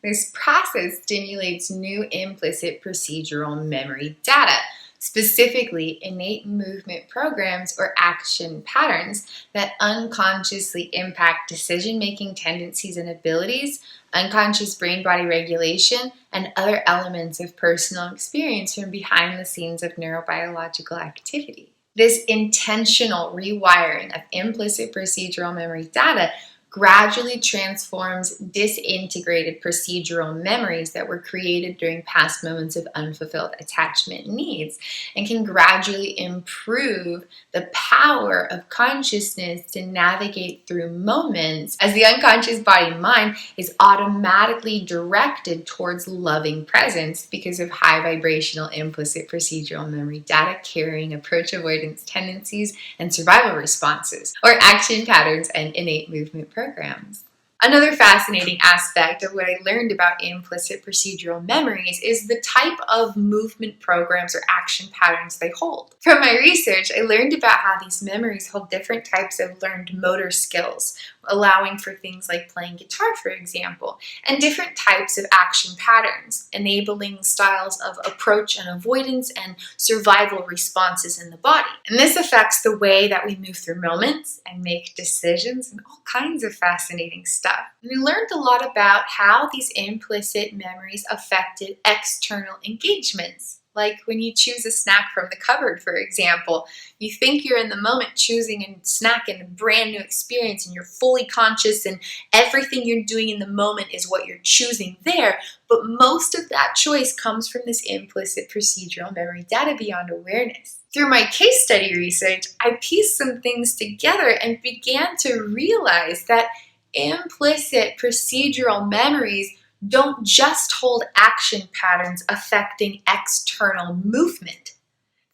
This process stimulates new implicit procedural memory data, specifically innate movement programs or action patterns that unconsciously impact decision-making tendencies and abilities, unconscious brain-body regulation, and other elements of personal experience from behind the scenes of neurobiological activity. This intentional rewiring of implicit procedural memory data gradually transforms disintegrated procedural memories that were created during past moments of unfulfilled attachment needs, and can gradually improve the power of consciousness to navigate through moments, as the unconscious body mind is automatically directed towards loving presence because of high vibrational implicit procedural memory data carrying approach avoidance tendencies and survival responses, or action patterns and innate movement programs. Another fascinating aspect of what I learned about implicit procedural memories is the type of movement programs or action patterns they hold. From my research, I learned about how these memories hold different types of learned motor skills, allowing for things like playing guitar, for example, and different types of action patterns, enabling styles of approach and avoidance and survival responses in the body. And this affects the way that we move through moments and make decisions and all kinds of fascinating stuff. And we learned a lot about how these implicit memories affected external engagements. Like when you choose a snack from the cupboard, for example, you think you're in the moment choosing a snack in a brand new experience and you're fully conscious and everything you're doing in the moment is what you're choosing there. But most of that choice comes from this implicit procedural memory data beyond awareness. Through my case study research, I pieced some things together and began to realize that implicit procedural memories don't just hold action patterns affecting external movement.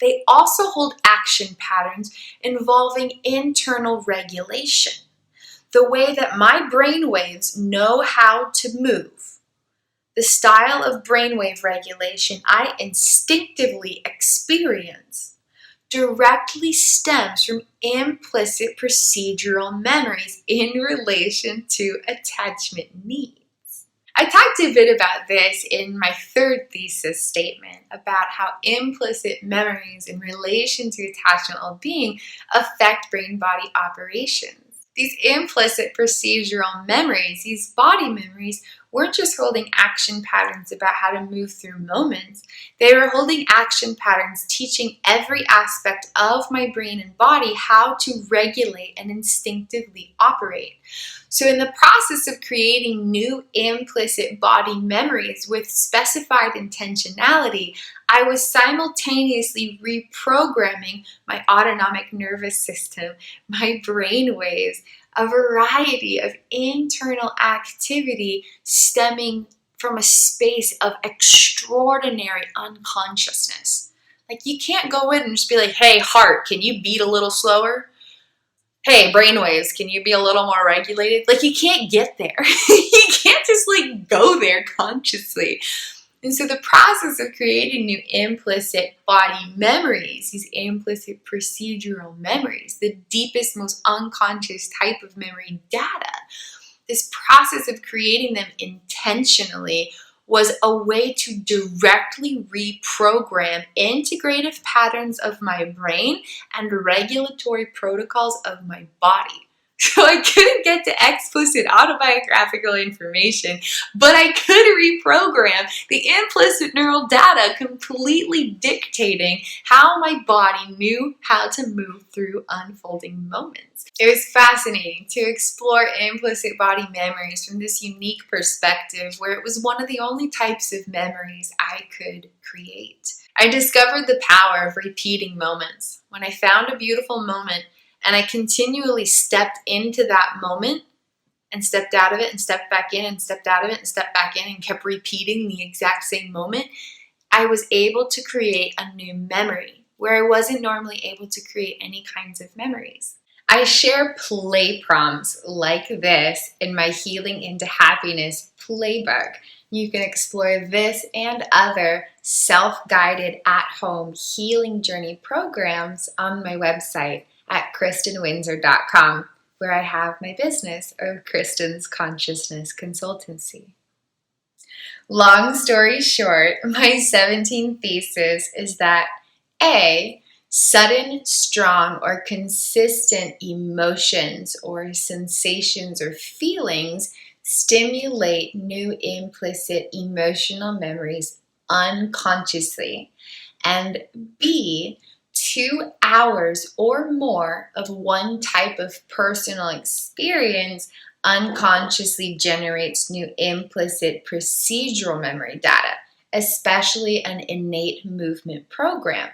They also hold action patterns involving internal regulation, the way that my brainwaves know how to move. The style of brainwave regulation I instinctively experience directly stems from implicit procedural memories in relation to attachment needs. I talked a bit about this in my third thesis statement about how implicit memories in relation to attachment well-being affect brain-body operations. These implicit procedural memories, these body memories, weren't just holding action patterns about how to move through moments. They were holding action patterns teaching every aspect of my brain and body how to regulate and instinctively operate. So in the process of creating new implicit body memories with specified intentionality, I was simultaneously reprogramming my autonomic nervous system, my brain waves, a variety of internal activity stemming from a space of extraordinary unconsciousness. Like, you can't go in and just be like, hey, heart, can you beat a little slower? Hey, brainwaves, can you be a little more regulated? Like, you can't get there. You can't just go there consciously. And so the process of creating new implicit body memories, these implicit procedural memories, the deepest, most unconscious type of memory data, this process of creating them intentionally was a way to directly reprogram integrative patterns of my brain and regulatory protocols of my body. So I couldn't get to explicit autobiographical information, but I could reprogram the implicit neural data, completely dictating how my body knew how to move through unfolding moments. It was fascinating to explore implicit body memories from this unique perspective, where it was one of the only types of memories I could create. I discovered the power of repeating moments. When I found a beautiful moment, and I continually stepped into that moment and stepped out of it and stepped back in and stepped out of it and stepped back in and kept repeating the exact same moment, I was able to create a new memory where I wasn't normally able to create any kinds of memories. I share play prompts like this in my Healing into Happiness playbook. You can explore this and other self-guided at-home healing journey programs on my website at KristinWindsor.com, where I have my business of Kristin's Consciousness Consultancy. Long story short, my 17th thesis is that A, sudden, strong, or consistent emotions or sensations or feelings stimulate new implicit emotional memories unconsciously, and B, 2 hours or more of one type of personal experience unconsciously generates new implicit procedural memory data, especially an innate movement program.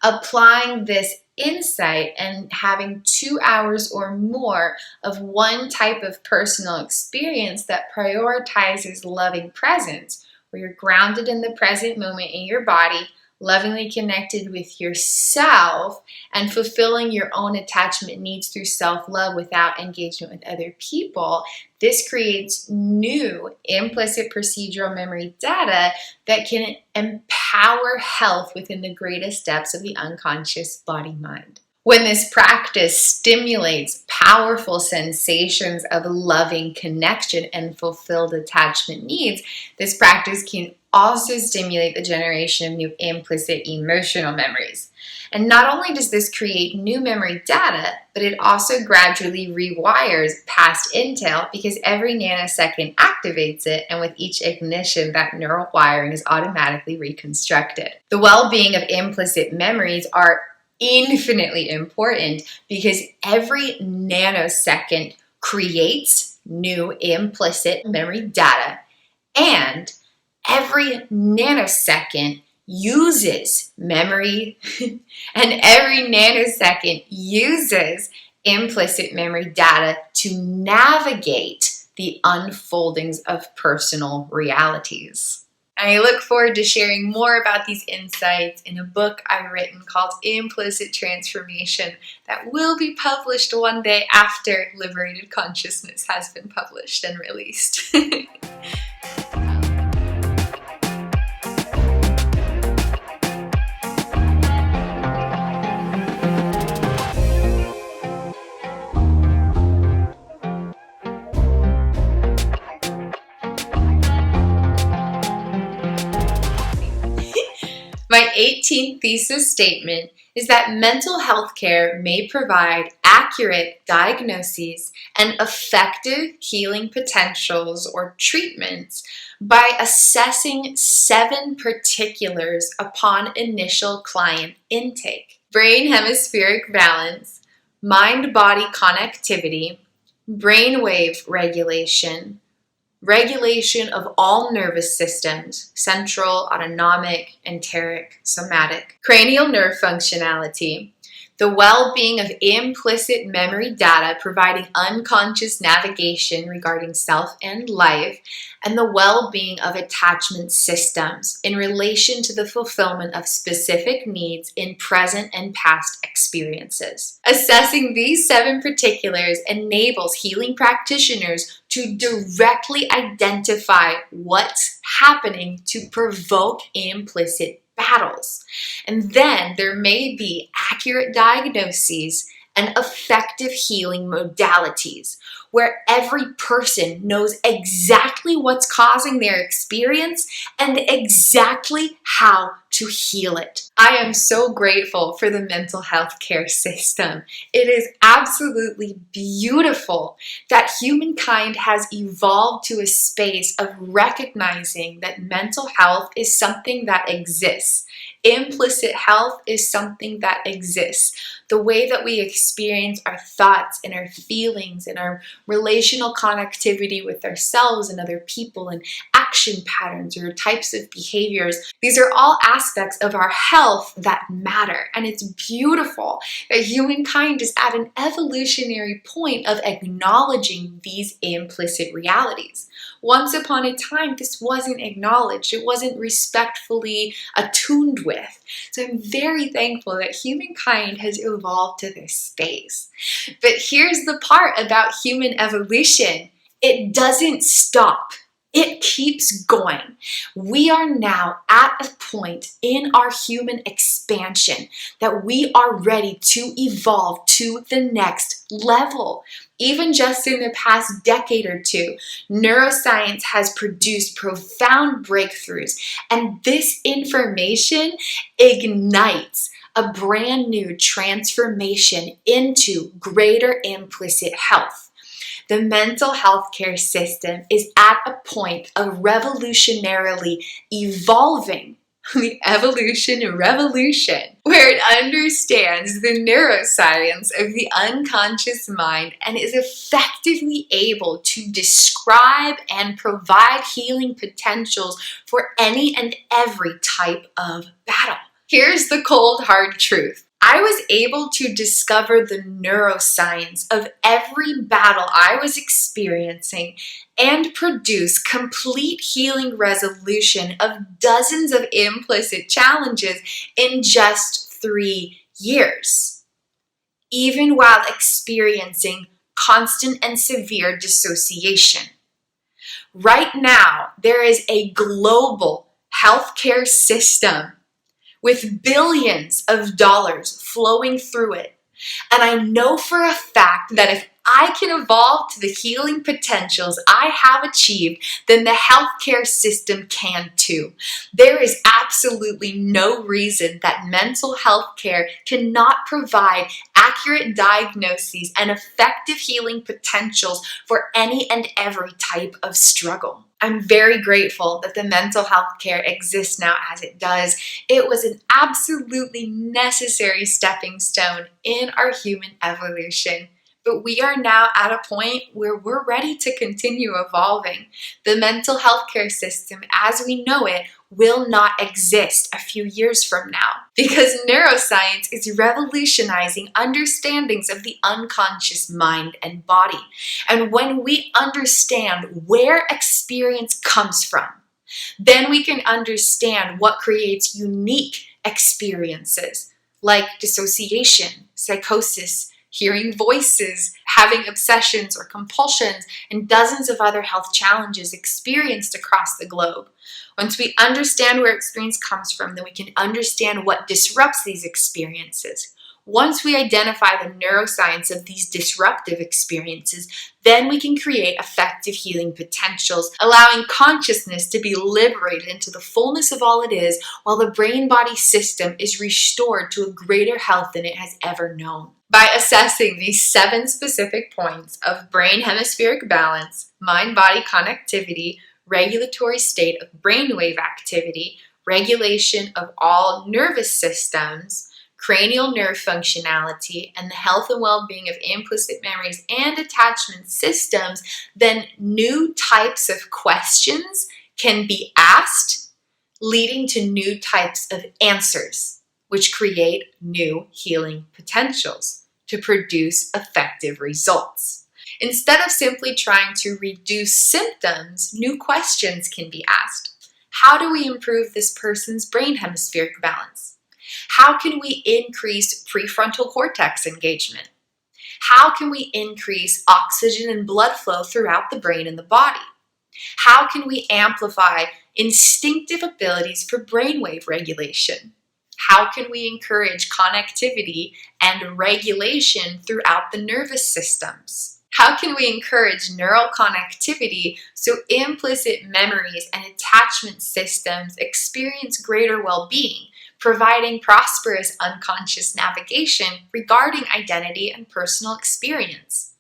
Applying this insight and having 2 hours or more of one type of personal experience that prioritizes loving presence, where you're grounded in the present moment in your body, lovingly connected with yourself, and fulfilling your own attachment needs through self-love without engagement with other people, this creates new implicit procedural memory data that can empower health within the greatest depths of the unconscious body-mind. When this practice stimulates powerful sensations of loving connection and fulfilled attachment needs, this practice can also stimulate the generation of new implicit emotional memories. And not only does this create new memory data, but it also gradually rewires past entail, because every nanosecond activates it, and with each ignition, that neural wiring is automatically reconstructed. The well-being of implicit memories are infinitely important because every nanosecond creates new implicit memory data, and every nanosecond uses memory and every nanosecond uses implicit memory data to navigate the unfoldings of personal realities. I look forward to sharing more about these insights in a book I've written called Implicit Transformation that will be published one day after Liberated Consciousness has been published and released. My 18th thesis statement is that mental health care may provide accurate diagnoses and effective healing potentials or treatments by assessing 7 particulars upon initial client intake: brain hemispheric balance, mind-body connectivity, brainwave regulation, regulation of all nervous systems, central, autonomic, enteric, somatic, cranial nerve functionality, the well-being of implicit memory data providing unconscious navigation regarding self and life, and the well-being of attachment systems in relation to the fulfillment of specific needs in present and past experiences. Assessing these 7 particulars enables healing practitioners to directly identify what's happening to provoke implicit battles. And then there may be accurate diagnoses and effective healing modalities, where every person knows exactly what's causing their experience and exactly how to heal it. I am so grateful for the mental health care system. It is absolutely beautiful that humankind has evolved to a space of recognizing that mental health is something that exists. Implicit health is something that exists. The way that we experience our thoughts and our feelings and our relational connectivity with ourselves and other people and action patterns or types of behaviors, these are all aspects of our health that matter. And it's beautiful that humankind is at an evolutionary point of acknowledging these implicit realities. Once upon a time, this wasn't acknowledged. It wasn't respectfully attuned with. So I'm very thankful that humankind has evolved to this space. But here's the part about human evolution. It doesn't stop. It keeps going. We are now at a point in our human expansion that we are ready to evolve to the next level. Even just in the past decade or two, neuroscience has produced profound breakthroughs, and this information ignites a brand new transformation into greater implicit health. The mental health care system is at a point of revolutionarily evolving. The evolution revolution, where it understands the neuroscience of the unconscious mind and is effectively able to describe and provide healing potentials for any and every type of battle. Here's the cold, hard truth. I was able to discover the neuroscience of every battle I was experiencing and produce complete healing resolution of dozens of implicit challenges in just 3 years, even while experiencing constant and severe dissociation. Right now, there is a global healthcare system with billions of dollars flowing through it. And I know for a fact that if I can evolve to the healing potentials I have achieved, then the healthcare system can too. There is absolutely no reason that mental health care cannot provide accurate diagnoses and effective healing potentials for any and every type of struggle. I'm very grateful that the mental health care exists now as it does. It was an absolutely necessary stepping stone in our human evolution. But we are now at a point where we're ready to continue evolving. The mental health care system as we know it will not exist a few years from now, because neuroscience is revolutionizing understandings of the unconscious mind and body. And when we understand where experience comes from, then we can understand what creates unique experiences like dissociation, psychosis, hearing voices, having obsessions or compulsions, and dozens of other health challenges experienced across the globe. Once we understand where experience comes from, then we can understand what disrupts these experiences. Once we identify the neuroscience of these disruptive experiences, then we can create effective healing potentials, allowing consciousness to be liberated into the fullness of all it is, while the brain-body system is restored to a greater health than it has ever known. By assessing these 7 specific points of brain hemispheric balance, mind-body connectivity, regulatory state of brainwave activity, regulation of all nervous systems, cranial nerve functionality, and the health and well-being of implicit memories and attachment systems, then new types of questions can be asked, leading to new types of answers, which create new healing potentials to produce effective results. Instead of simply trying to reduce symptoms, new questions can be asked. How do we improve this person's brain hemispheric balance? How can we increase prefrontal cortex engagement? How can we increase oxygen and blood flow throughout the brain and the body? How can we amplify instinctive abilities for brainwave regulation? How can we encourage connectivity and regulation throughout the nervous systems? How can we encourage neural connectivity so implicit memories and attachment systems experience greater well-being, providing prosperous unconscious navigation regarding identity and personal experience?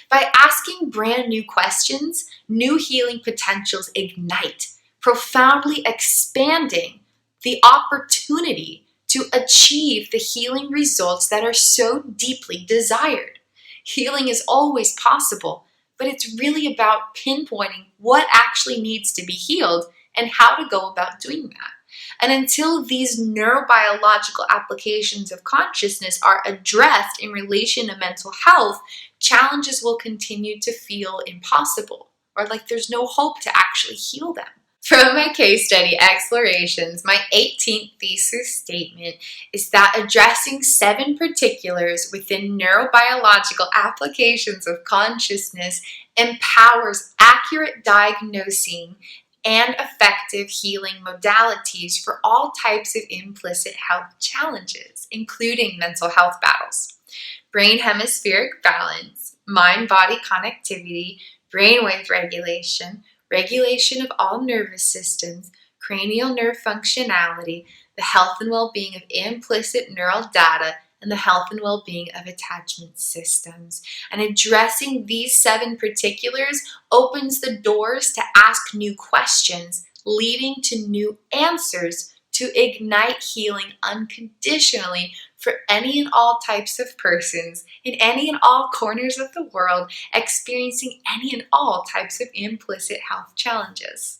By asking brand new questions, new healing potentials ignite, profoundly expanding the opportunity to achieve the healing results that are so deeply desired. Healing is always possible, but it's really about pinpointing what actually needs to be healed and how to go about doing that. And until these neurobiological applications of consciousness are addressed in relation to mental health, challenges will continue to feel impossible, or like there's no hope to actually heal them. From my case study explorations, my 18th thesis statement is that addressing 7 particulars within neurobiological applications of consciousness empowers accurate diagnosing and effective healing modalities for all types of implicit health challenges, including mental health battles, brain hemispheric balance, mind-body connectivity, brainwave regulation, regulation of all nervous systems, cranial nerve functionality, the health and well-being of implicit neural data, and the health and well-being of attachment systems. And addressing these 7 particulars opens the doors to ask new questions, leading to new answers to ignite healing unconditionally for any and all types of persons in any and all corners of the world experiencing any and all types of implicit health challenges.